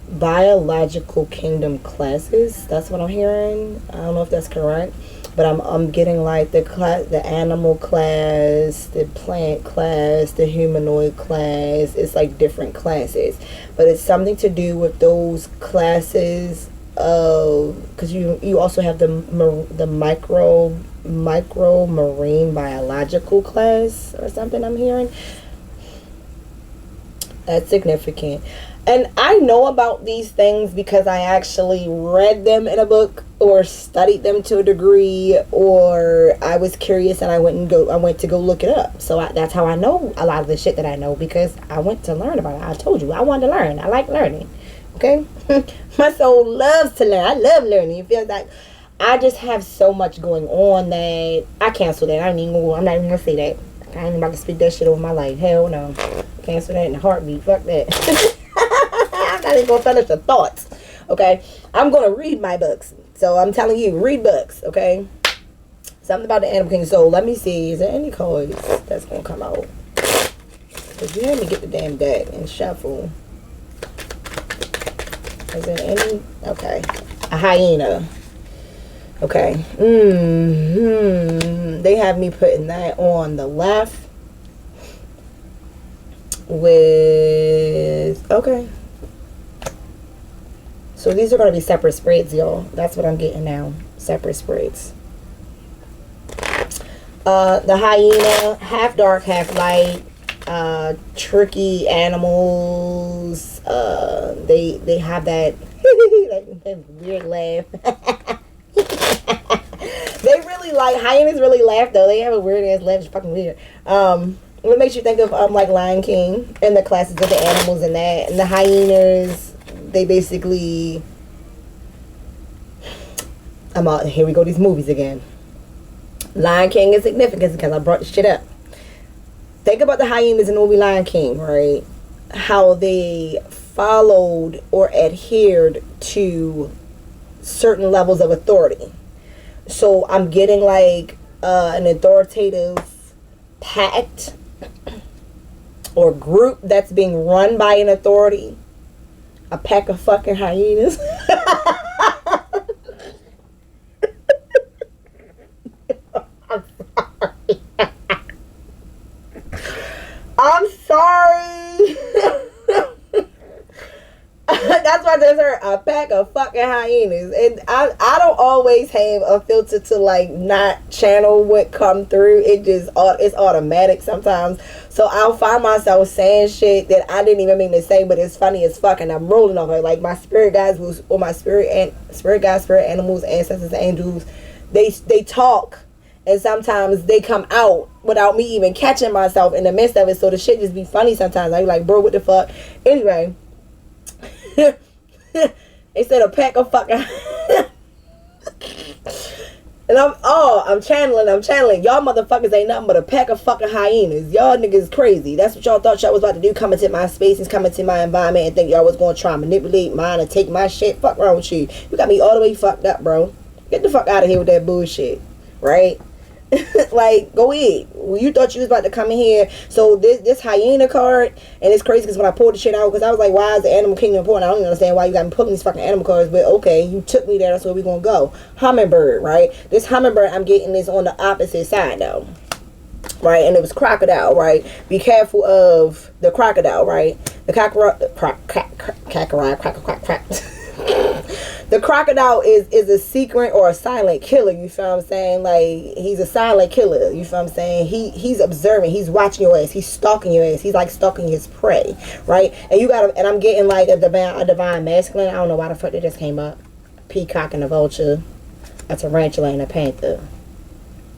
biological kingdom classes, that's what I'm hearing. I don't know if that's correct, but I'm getting like the animal class, the plant class, the humanoid class. It's like different classes, but it's something to do with those classes of, because you also have the micro marine biological class or something. I'm hearing that's significant. And I know about these things because I actually read them in a book or studied them to a degree, or I was curious and I went to go look it up. So that's how I know a lot of the shit that I know, because I went to learn about it. I told you I wanted to learn. I like learning. Okay? My soul loves to learn. I love learning. It feels like I just have so much going on that I cancel that. I'm not even gonna say that. I ain't about to speak that shit over my life. Hell no. Cancel that in a heartbeat. Fuck that. I'm not even gonna finish the thoughts. Okay? I'm gonna read my books. So I'm telling you, read books. Okay? Something about the Animal King. So let me see. Is there any cards that's gonna come out? Because you had me get the damn deck and shuffle. Is there any? Okay. A hyena. Okay. They have me putting that on the left with, okay. So these are going to be separate spreads, y'all. That's what I'm getting now. Separate spreads. The hyena, half dark, half light. Tricky animals. They have that that weird laugh. They really like, hyenas really laugh though. They have a weird ass laugh. It's fucking weird. What makes you think of like Lion King and the classes of the animals and that, and the hyenas? They basically, here we go, these movies again. Lion King is significant because I brought this shit up. Think about the hyenas in the movie Lion King, right? How they followed or adhered to certain levels of authority. So I'm getting like an authoritative pact or group that's being run by an authority. A pack of fucking hyenas. I'm sorry. That's why there's a pack of fucking hyenas. And I don't always have a filter to like not channel what come through. It's automatic sometimes. So I'll find myself saying shit that I didn't even mean to say, but it's funny as fuck, and I'm rolling off it. Like my spirit guides, or my spirit guides, spirit animals, ancestors, angels, they talk. And sometimes they come out without me even catching myself in the midst of it. So the shit just be funny sometimes. I be like, bro, what the fuck? Anyway. They said a pack of fucking and I'm channeling. Y'all motherfuckers ain't nothing but a pack of fucking hyenas. Y'all niggas crazy. That's what y'all thought y'all was about to do. Come into my space and come into my environment and think y'all was going to try and manipulate mine and take my shit. Fuck wrong with you. You got me all the way fucked up, bro. Get the fuck out of here with that bullshit. Right? Like, go ahead. Well, you thought you was about to come in here. So this hyena card, and it's crazy because when I pulled the shit out, because I was like, why is the Animal Kingdom important? I don't even understand why you got me pulling these fucking animal cards, but okay, you took me there, that's where we gonna go. Hummingbird, right? This hummingbird I'm getting is on the opposite side though. Right? And it was crocodile, right? Be careful of the crocodile, right? The the crocodile is a secret or a silent killer, you feel what I'm saying? Like, he's a silent killer, you feel what I'm saying? He's observing, he's watching your ass, he's stalking your ass, he's like stalking his prey, right? And you got and I'm getting like a divine masculine. I don't know why the fuck that just came up. Peacock and a vulture, a tarantula and a panther,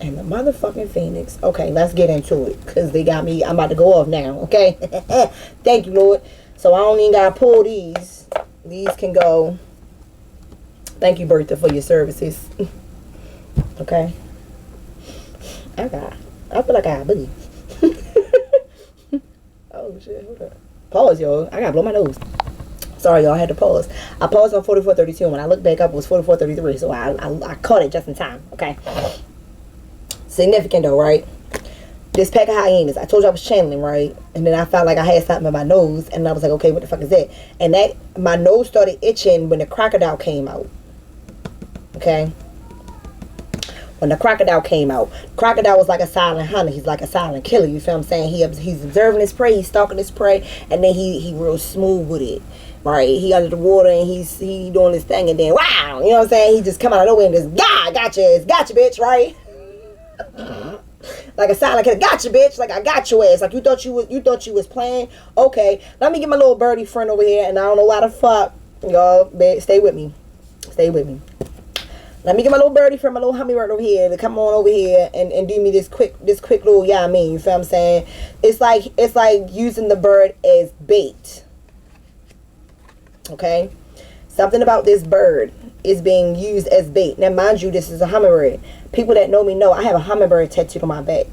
and the motherfucking phoenix. Okay, let's get into it, because they got me, I'm about to go off now, okay? Thank you, Lord. So I don't even gotta pull these. These can go. Thank you, Bertha, for your services. Okay. I feel like I got a boogie. Oh, shit. Hold up. Pause, y'all. I gotta blow my nose. Sorry, y'all, I had to pause. I paused on 44:32, and when I looked back up, it was 44:33, so I caught it just in time, okay? Significant, though, right? This pack of hyenas, I told you I was channeling, right? And then I felt like I had something in my nose, and I was like, okay, what the fuck is that? And my nose started itching when the crocodile came out, okay? When the crocodile came out, crocodile was like a silent hunter. He's like a silent killer. You feel what I'm saying? He's observing his prey. He's stalking his prey, and then he real smooth with it, right? He under the water and he doing his thing, and then wow, you know what I'm saying? He just come out of nowhere and just gotcha, bitch, right? Like a silent killer, gotcha, bitch. Like I got your ass. Like you thought you was playing. Okay, let me get my little birdie friend over here, and I don't know why the fuck y'all. Stay with me. Let me get my little birdie from my little hummingbird over here to come on over here and do me this quick little, yeah, I mean, you feel what I'm saying? It's like using the bird as bait. Okay? Something about this bird is being used as bait. Now, mind you, this is a hummingbird. People that know me know I have a hummingbird tattooed on my back.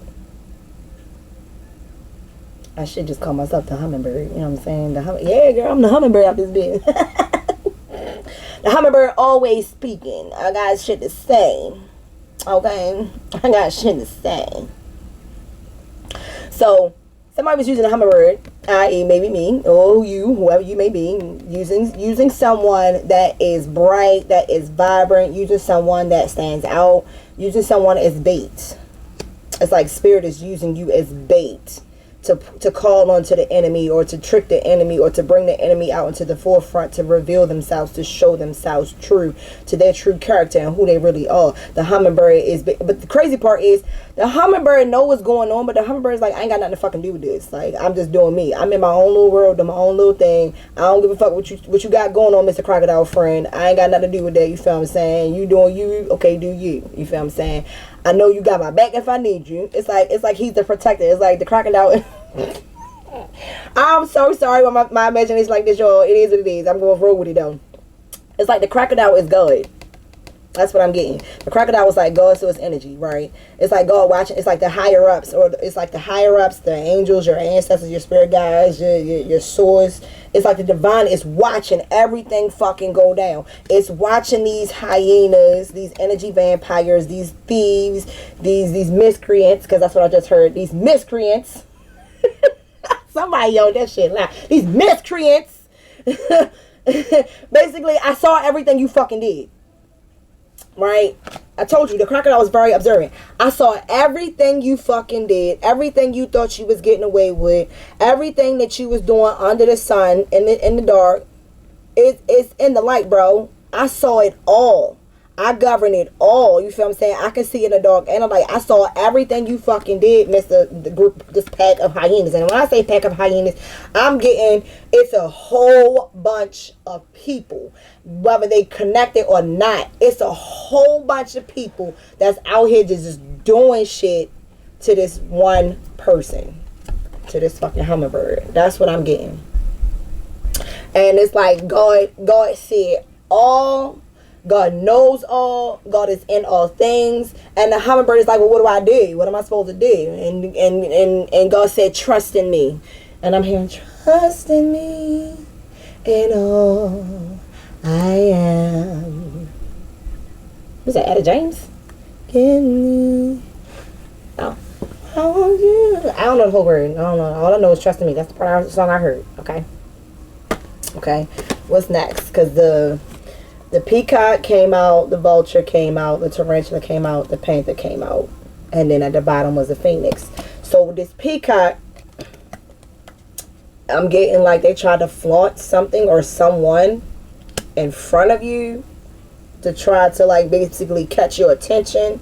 I should just call myself the hummingbird. You know what I'm saying? Yeah, girl, I'm the hummingbird out this bitch. The hummingbird always speaking. I got shit to say. Okay? I got shit to say. So, somebody was using a hummingbird, i.e. maybe me, or you, whoever you may be, using someone that is bright, that is vibrant, using someone that stands out, using someone as bait. It's like spirit is using you as bait. To call on to the enemy, or to trick the enemy, or to bring the enemy out into the forefront, to reveal themselves, to show themselves true to their true character and who they really are. The hummingbird is, but the crazy part is, the hummingbird know what's going on, but the hummingbird is like, I ain't got nothing to fucking do with this. Like, I'm just doing me. I'm in my own little world, doing my own little thing. I don't give a fuck what you got going on, Mr. Crocodile friend. I ain't got nothing to do with that. You feel what I'm saying? You doing you, okay? Do you? You feel what I'm saying? I know you got my back if I need you. It's like he's the protector. It's like the crocodile. I'm so sorry when my imagination like this, y'all. It is what it is. I'm going to roll with it though. It's like the crocodile is God. That's what I'm getting. The crocodile was like God, so it's energy, right? It's like God watching. It's like the higher ups, or it's like the higher ups, the angels, your ancestors, your spirit guides, your source. It's like the divine is watching everything fucking go down. It's watching these hyenas, these energy vampires, these thieves, these miscreants, because that's what I just heard. These miscreants. Somebody yelled that shit loud. These miscreants. Basically, I saw everything you fucking did. Right? I told you, the crocodile was very observant. I saw everything you fucking did. Everything you thought you was getting away with. Everything that you was doing under the sun, in the dark. It's in the light, bro. I saw it all. I govern it all. You feel what I'm saying? I can see in the dark and I'm like, I saw everything you fucking did, the group, this pack of hyenas. And when I say pack of hyenas, I'm getting, it's a whole bunch of people, whether they connected or not. It's a whole bunch of people that's out here just doing shit to this one person, to this fucking hummingbird. That's what I'm getting. And it's like God said all. God knows all. God is in all things. And the hummingbird is like, well, what do I do? What am I supposed to do? And God said, trust in me. And I'm hearing, trust in me in all I am. Who's that, Etta James? Give me. Oh. I want you. I don't know the whole word. I don't know. All I know is trust in me. That's the part of the song I heard. Okay. Okay. What's next? Because the peacock came out, the vulture came out, the tarantula came out, the panther came out, and then at the bottom was a phoenix. So this peacock, I'm getting like they tried to flaunt something or someone in front of you to try to like basically catch your attention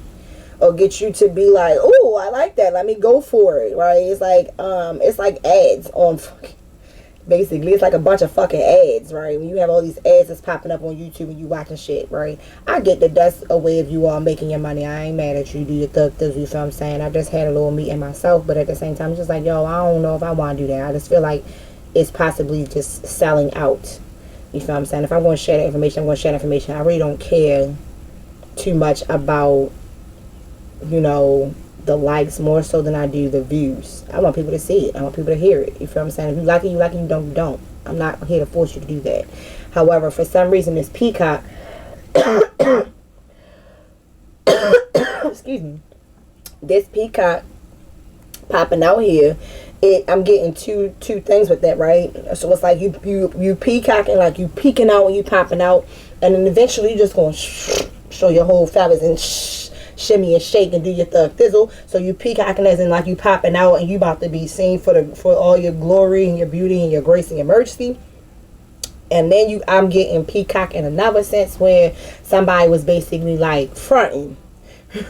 or get you to be like, oh, I like that, let me go for it, right? It's like ads on fucking, basically, it's like a bunch of fucking ads, right? When you have all these ads that's popping up on YouTube and you watching shit, right? I get that that's a way of you all making your money. I ain't mad at you. Do your thug, you know what I'm saying? I just had a little meeting myself, but at the same time, it's just like, yo, I don't know if I want to do that. I just feel like it's possibly just selling out. You feel what I'm saying? If I'm going to share that information, I'm going to share that information. I really don't care too much about, you know, the likes more so than I do the views. I want people to see it. I want people to hear it. You feel what I'm saying? If you like it, you like it. You don't, you don't. I'm not here to force you to do that. However, for some reason, this Peacock, excuse me, this Peacock popping out here, I'm getting two things with that, right? So it's like you peacocking, like you peeking out and you popping out, and then eventually you just gonna show your whole feathers and shimmy and shake and do your thug thizzle. So you peacocking as in like you popping out and you about to be seen for all your glory and your beauty and your grace and your mercy. And then I'm getting peacock in another sense where somebody was basically like fronting,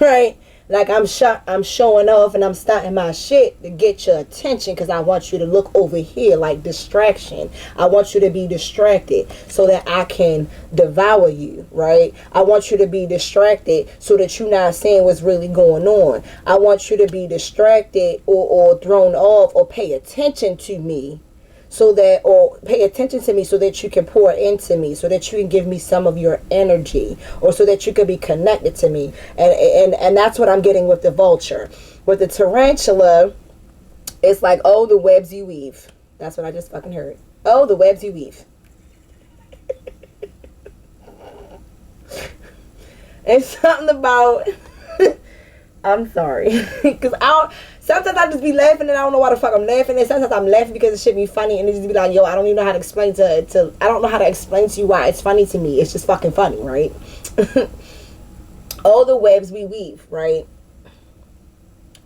right? Like I'm showing off and I'm starting my shit to get your attention because I want you to look over here, like distraction. I want you to be distracted so that I can devour you, right? I want you to be distracted so that you're not seeing what's really going on. I want you to be distracted or thrown off or pay attention to me. Or pay attention to me so that you can pour into me, so that you can give me some of your energy, or so that you can be connected to me. And that's what I'm getting with the vulture. With the tarantula, it's like, oh, the webs you weave. That's what I just fucking heard. Oh, the webs you weave. It's something about I'm sorry. Because sometimes I just be laughing and I don't know why the fuck I'm laughing. And sometimes I'm laughing because it should be funny. And it just be like, yo, I don't even know how to explain I don't know how to explain to you why it's funny to me. It's just fucking funny, right? All the webs we weave, right?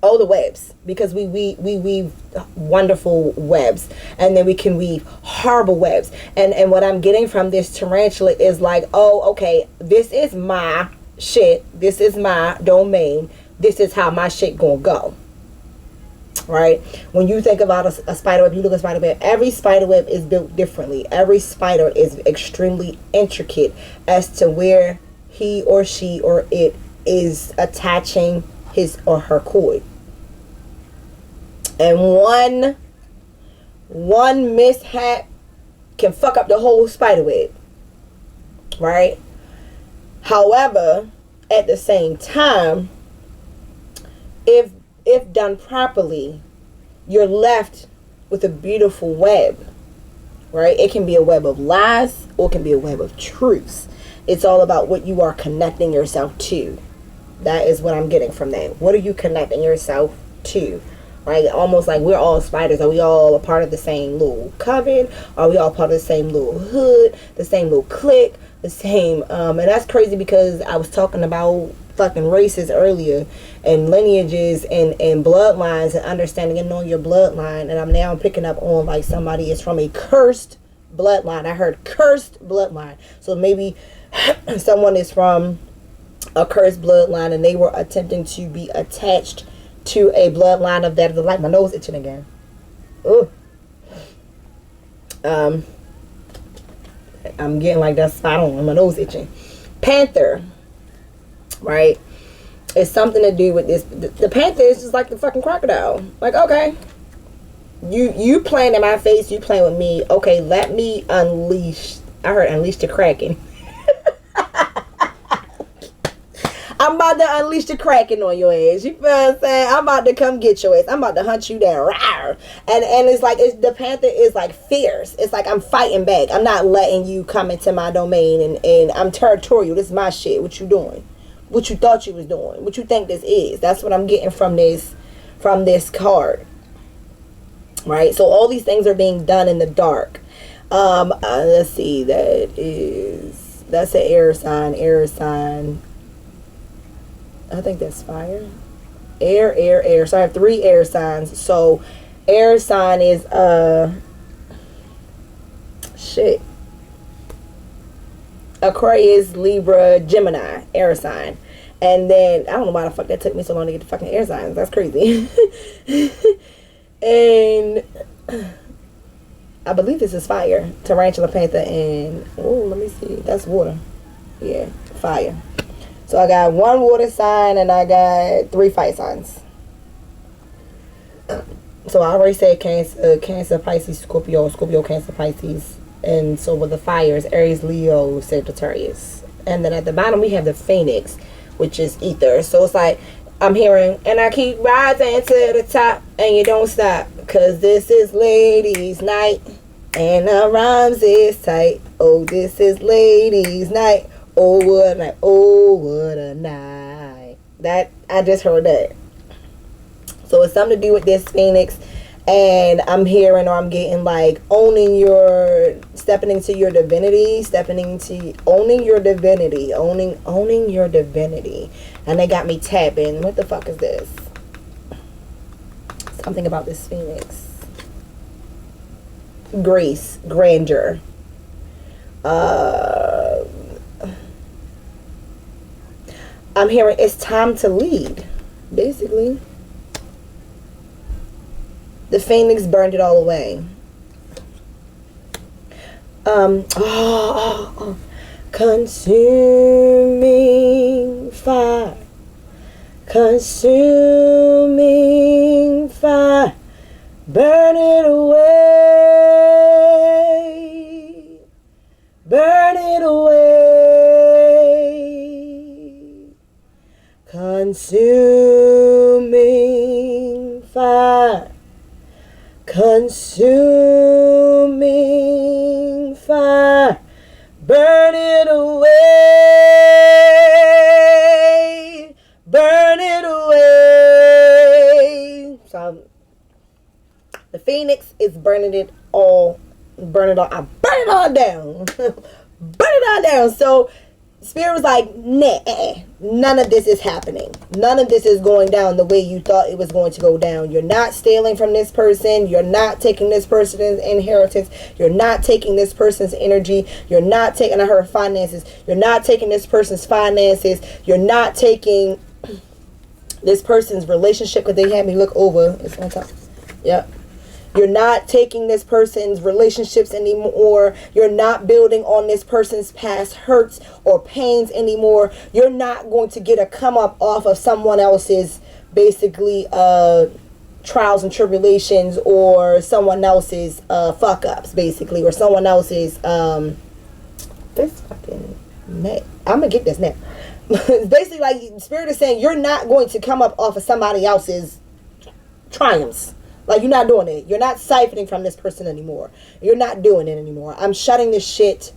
All the webs. Because we weave wonderful webs. And then we can weave horrible webs. And what I'm getting from this tarantula is like, oh, okay, this is my shit. This is my domain. This is how my shit gonna go. Right? When you think about a spider web, you look at a spider web, every spider web is built differently. Every spider is extremely intricate as to where he or she or it is attaching his or her cord. And one mishap can fuck up the whole spider web. Right? However, at the same time, if done properly, you're left with a beautiful web, right? It can be a web of lies or it can be a web of truths. It's all about what you are connecting yourself to. That is what I'm getting from that. What are you connecting yourself to? Right? Almost like we're all spiders. Are we all a part of the same little coven? Are we all part of the same little hood? The same little clique? The same, and that's crazy because I was talking about fucking races earlier and lineages and bloodlines and understanding and knowing your bloodline, and I'm now picking up on like somebody is from a cursed bloodline. I heard cursed bloodline, so maybe someone is from a cursed bloodline and they were attempting to be attached to a bloodline of that of the light. My nose itching again. Ooh. I'm getting like that spot on my nose itching. Panther, right? It's something to do with this. The panther is just like the fucking crocodile. Like, okay, you playing in my face, you playing with me. Okay, let me unleash. I heard unleash the Kraken. I'm about to unleash the Kraken on your ass. You feel what I'm saying? I'm about to come get your ass. I'm about to hunt you down. Rawr. And it's like the panther is like fierce. It's like I'm fighting back. I'm not letting you come into my domain and I'm territorial. This is my shit. What you doing? What you thought you was doing? What you think this is? That's what I'm getting from this card. Right? So all these things are being done in the dark. Let's see. That's an air sign. Air sign. I think that's fire. Air. So I have 3 air signs. So air sign is Aquarius, Libra, Gemini, air sign. And then I don't know why the fuck that took me so long to get the fucking air signs. That's crazy. And I believe this is fire. Tarantula, panther, and let me see. That's water. Yeah, fire. So I got 1 water sign and I got 3 fire signs. So I already said Cancer, Pisces, Scorpio, Cancer, Pisces. And so with the fires, Aries, Leo, Sagittarius. And then at the bottom we have the Phoenix, which is ether. So it's like I'm hearing, and I keep rising to the top, and you don't stop, cause this is ladies' night, and the rhymes is tight. Oh, this is ladies' night. Oh, what a night. Oh, what a night. That, I just heard that. So it's something to do with this Phoenix. And I'm hearing, or I'm getting like stepping into your divinity, owning your divinity, owning your divinity. And they got me tapping. What the fuck is this? Something about this Phoenix. Grace, grandeur. I'm hearing it's time to lead, basically. The Phoenix burned it all away. Consuming fire. Consuming fire. Burn it away. Burn it away. Consuming fire. Consuming fire, burn it away, burn it away. So the Phoenix is burning it all, I burn it all down, burn it all down. So Spirit was like, nah, none of this is happening. None of this is going down the way you thought it was going to go down. You're not stealing from this person. You're not taking this person's inheritance. You're not taking this person's energy. You're not taking her finances. You're not taking this person's finances. You're not taking this person's relationship, because they had me look over. It's on top. Yep. You're not taking this person's relationships anymore. You're not building on this person's past hurts or pains anymore. You're not going to get a come up off of someone else's, basically, trials and tribulations, or someone else's fuck ups, basically, or someone else's this fucking neck. I'm gonna get this neck. It's basically like Spirit is saying you're not going to come up off of somebody else's triumphs. Like, you're not doing it. You're not siphoning from this person anymore. You're not doing it anymore. I'm shutting this shit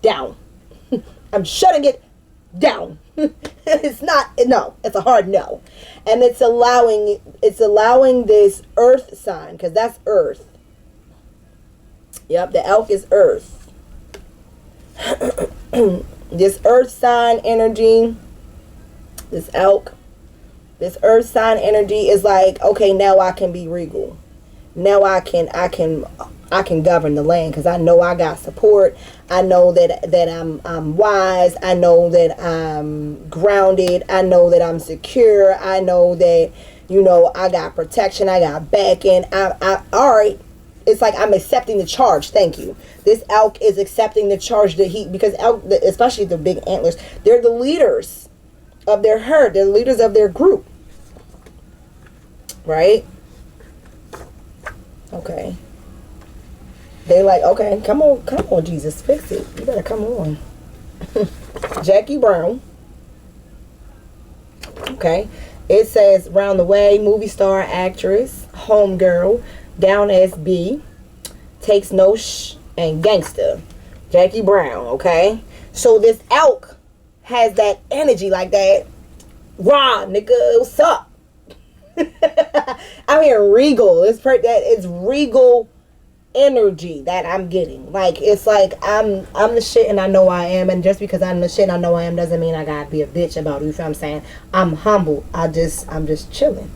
down. I'm shutting it down. It's not, no. It's a hard no. And it's allowing this earth sign, because that's earth. Yep, the elk is earth. This earth sign energy, this elk, this earth sign energy is like, okay, now I can be regal. Now I can govern the land, because I know I got support. I know that I'm wise. I know that I'm grounded. I know that I'm secure. I know that, I got protection. I got backing. All right. It's like I'm accepting the charge. Thank you. This elk is accepting the charge because elk, especially the big antlers, they're the leaders of their herd. They're the leaders of their group. Right? Okay. They like, okay, come on, Jesus, fix it. You better come on. Jackie Brown. Okay. It says, round the way, movie star, actress, homegirl, down SB, takes no and gangster. Jackie Brown, okay? So this elk has that energy like that. Raw, nigga, what's up? I'm hearing regal. It's regal energy that I'm getting. Like, it's like I'm the shit and I know I am, and just because I'm the shit and I know I am doesn't mean I gotta be a bitch about it. You feel what I'm saying? I'm humble. I'm just chilling.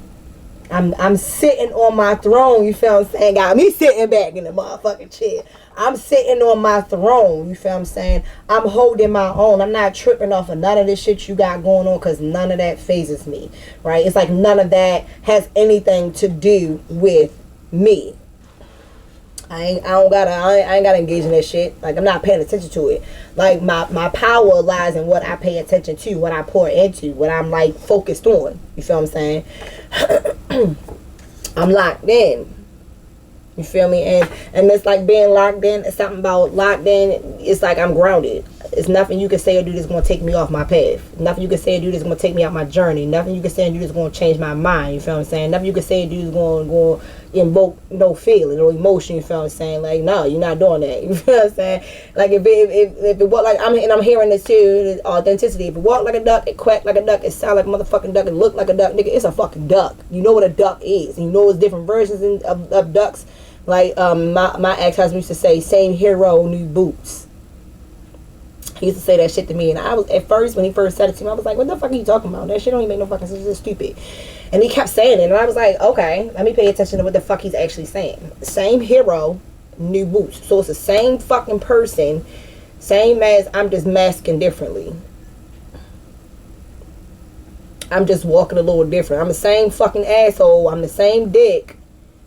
I'm sitting on my throne. You feel what I'm saying? Got me sitting back in the motherfucking chair. I'm sitting on my throne. You feel what I'm saying? I'm holding my own. I'm not tripping off of none of this shit you got going on, because none of that phases me, right? It's like none of that has anything to do with me. I ain't gotta engage in that shit. Like, I'm not paying attention to it. Like, my power lies in what I pay attention to, what I pour into, what I'm like focused on. You feel what I'm saying? I'm locked in. You feel me? And it's like being locked in. It's something about locked in. It's like I'm grounded. It's nothing you can say or do that's going to take me off my path. Nothing you can say or do that's going to take me out my journey. Nothing you can say or do that's going to change my mind. You feel what I'm saying? Nothing you can say or do that's going to invoke no feeling or emotion. You feel what I'm saying? Like, no, you're not doing that. You feel what I'm saying? Like, if it walk like, I'm hearing this too, authenticity. If it walk like a duck, it quack like a duck, it sound like a motherfucking duck, it look like a duck, nigga, it's a fucking duck. You know what a duck is. And you know there's different versions of ducks. Like, my ex-husband used to say, same hero, new boots. He used to say that shit to me, and I was, at first, when he first said it to me, I was like, what the fuck are you talking about? That shit don't even make no fucking sense. It's stupid. And he kept saying it, and I was like, okay, let me pay attention to what the fuck he's actually saying. Same hero, new boots. So it's the same fucking person, same as I'm just masking differently. I'm just walking a little different. I'm the same fucking asshole. I'm the same dick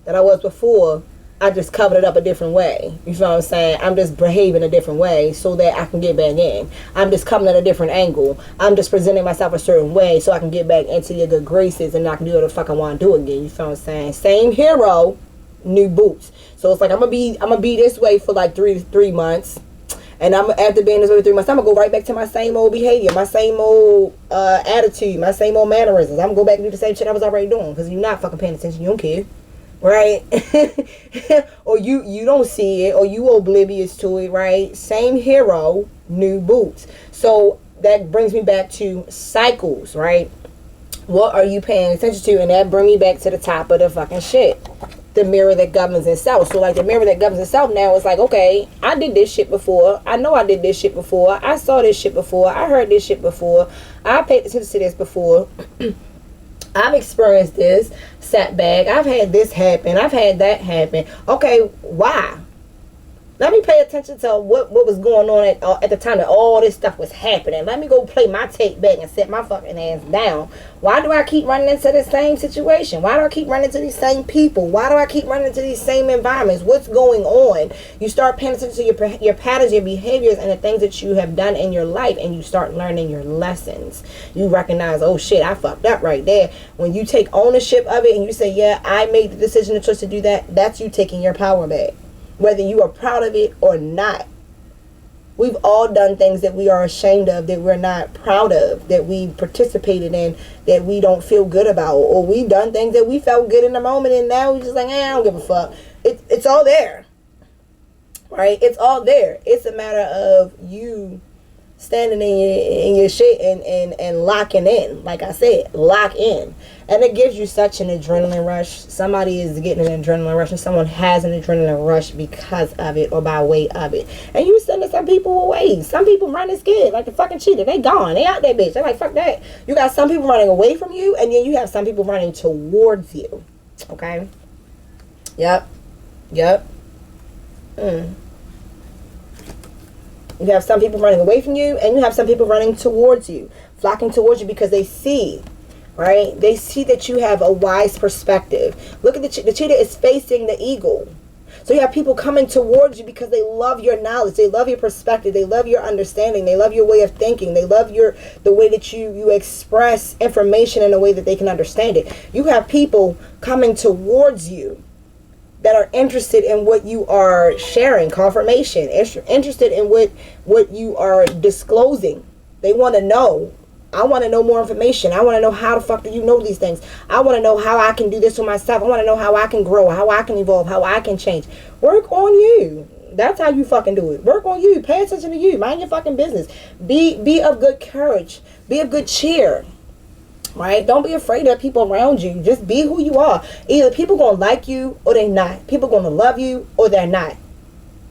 that I was before. I just covered it up a different way. You feel what I'm saying? I'm just behaving a different way so that I can get back in. I'm just coming at a different angle. I'm just presenting myself a certain way so I can get back into your good graces and I can do what the fuck I want to do again. You feel what I'm saying? Same hero, new boots. So it's like I'm gonna be this way for like three months. And I'm after being this way for 3 months, I'm gonna go right back to my same old behavior, my same old attitude, my same old mannerisms. I'm gonna go back and do the same shit I was already doing because you're not fucking paying attention. You don't care. Right? Or you don't see it, or you oblivious to it, right? Same hero, new boots. So that brings me back to cycles, right? What are you paying attention to? And that brings me back to the top of the fucking shit. The mirror that governs itself. So like the mirror that governs itself now is like, okay, I did this shit before. I know I did this shit before. I saw this shit before. I heard this shit before. I paid attention to this before. I've experienced this setback. I've had this happen. I've had that happen. Okay, why? Let me pay attention to what was going on at the time that all this stuff was happening. Let me go play my tape back and set my fucking ass down. Why do I keep running into the same situation? Why do I keep running into these same people? Why do I keep running into these same environments? What's going on? You start paying attention to your patterns, your behaviors, and the things that you have done in your life, and you start learning your lessons. You recognize, oh shit, I fucked up right there. When you take ownership of it and you say, yeah, I made the decision, the choice to do that, that's you taking your power back. Whether you are proud of it or not. We've all done things that we are ashamed of, that we're not proud of, that we participated in, that we don't feel good about. Or we've done things that we felt good in the moment and now we're just like, I don't give a fuck. It's all there. Right? It's all there. It's a matter of you standing in your shit and locking in. Like I said, lock in. And it gives you such an adrenaline rush. Somebody is getting an adrenaline rush and someone has an adrenaline rush because of it or by way of it. And you sending some people away. Some people running scared like the fucking cheetah. They gone. They out that bitch. They're like, fuck that. You got some people running away from you and then you have some people running towards you. Okay? Yep. You have some people running away from you and you have some people running towards you, flocking towards you because they see, right? They see that you have a wise perspective. Look at the cheetah is facing the eagle. So you have people coming towards you because they love your knowledge. They love your perspective. They love your understanding. They love your way of thinking. They love the way that you express information in a way that they can understand it. You have people coming towards you that are interested in what you are sharing, confirmation, interested in what you are disclosing. They want to know. I want to know more information. I want to know how the fuck do you know these things. I want to know how I can do this for myself. I want to know how I can grow, how I can evolve, how I can change. Work on you. That's how you fucking do it. Work on you. Pay attention to you. Mind your fucking business. Be of good courage. Be of good cheer. Right? Don't be afraid of people around you. Just be who you are. Either people gonna like you or they not. People gonna love you or they're not.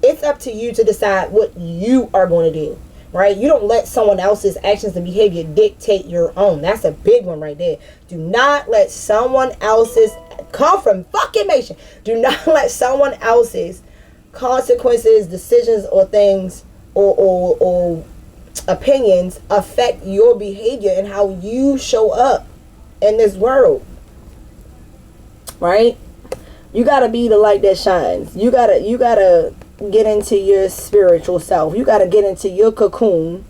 It's up to you to decide what you are going to do. Right? You don't let someone else's actions and behavior dictate your own. That's a big one right there. Do not let someone else's confirmation. Do not let someone else's consequences, decisions, or things or opinions affect your behavior and how you show up in this world. Right? You gotta be the light that shines. You gotta get into your spiritual self. You gotta get into your cocoon,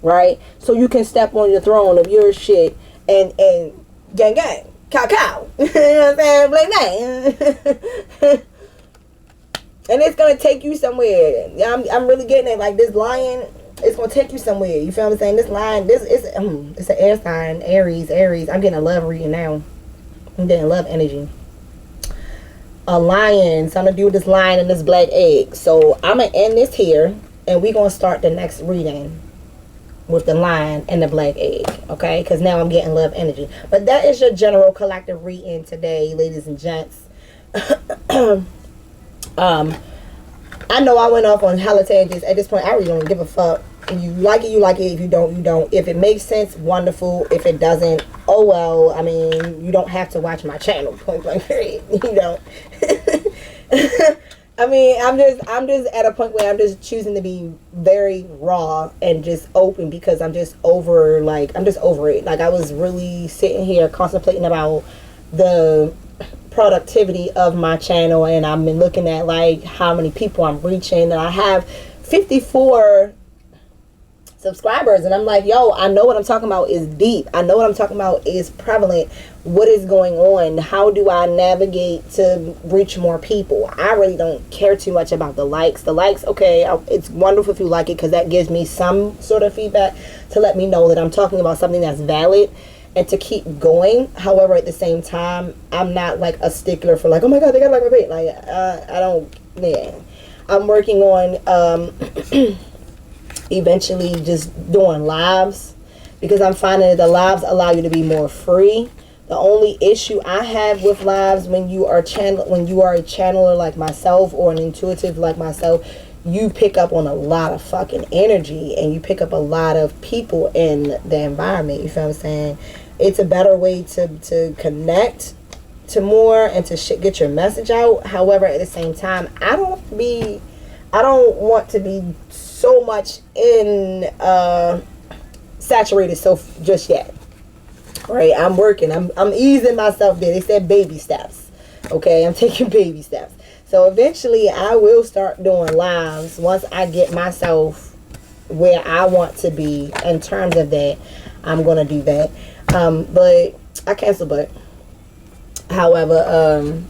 right? So you can step on the throne of your shit and gang cow cow. You know what I'm saying? Bling bang. And it's gonna take you somewhere. I'm really getting it. Like this lion, it's gonna take you somewhere. You feel what I'm saying? This line, it's an air sign, Aries. I'm getting a love reading now. I'm getting love energy. A lion, something to do with this lion and this black egg. So I'm gonna end this here, and we're gonna start the next reading with the lion and the black egg. Okay, because now I'm getting love energy. But that is your general collective reading today, ladies and gents. I know I went off on hella tangents. At this point, I really don't give a fuck. If you like it, you like it. If you don't, you don't. If it makes sense, wonderful. If it doesn't, oh well. I mean, you don't have to watch my channel. Point blank period. You don't. I mean, I'm just at a point where I'm just choosing to be very raw and just open, because I'm just over it. Like, I was really sitting here contemplating about the productivity of my channel, and I've been looking at like how many people I'm reaching, and I have 54 subscribers, and I'm like, yo, I know what I'm talking about is deep. I know what I'm talking about is prevalent. What is going on? How do I navigate to reach more people? I really don't care too much about the likes. Okay, it's wonderful if you like it, because that gives me some sort of feedback to let me know that I'm talking about something that's valid and to keep going. However, at the same time, I'm not like a stickler for like, oh my god, they gotta like my page. Like, I don't. Yeah, I'm working on eventually just doing lives, because I'm finding that the lives allow you to be more free. The only issue I have with lives, when you are a channeler like myself, or an intuitive like myself, you pick up on a lot of fucking energy, and you pick up a lot of people in the environment. You feel what I'm saying? It's a better way to connect to more and to get your message out. However, at the same time, I don't want to be so much in saturated just yet. Right? I'm working. I'm easing myself there. They said baby steps. Okay, I'm taking baby steps. So eventually I will start doing lives once I get myself where I want to be in terms of that. I'm gonna do that. But I cancel. But however,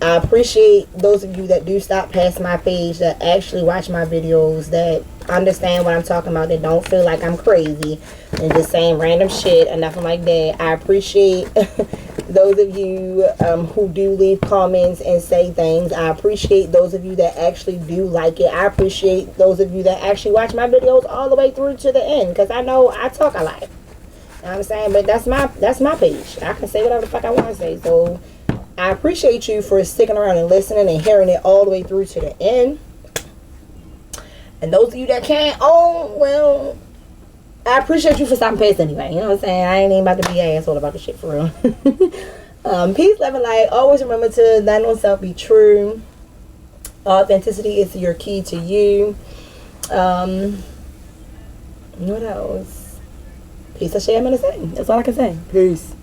I appreciate those of you that do stop past my page, that actually watch my videos, that understand what I'm talking about, that don't feel like I'm crazy and just saying random shit or nothing like that. I appreciate those of you who do leave comments and say things. I appreciate those of you that actually do like it. I appreciate those of you that actually watch my videos all the way through to the end, because I know I talk a lot. You know what I'm saying? But that's my page. I can say whatever the fuck I want to say. So I appreciate you for sticking around and listening and hearing it all the way through to the end. And those of you that can't, oh, well, I appreciate you for stopping past anyway. You know what I'm saying? I ain't even about to be an asshole about the shit for real. Peace, love, and light. Always remember to thine own self be true. Authenticity is your key to you. What else? Peace, I share, I'm gonna say. That's all I can say. Peace.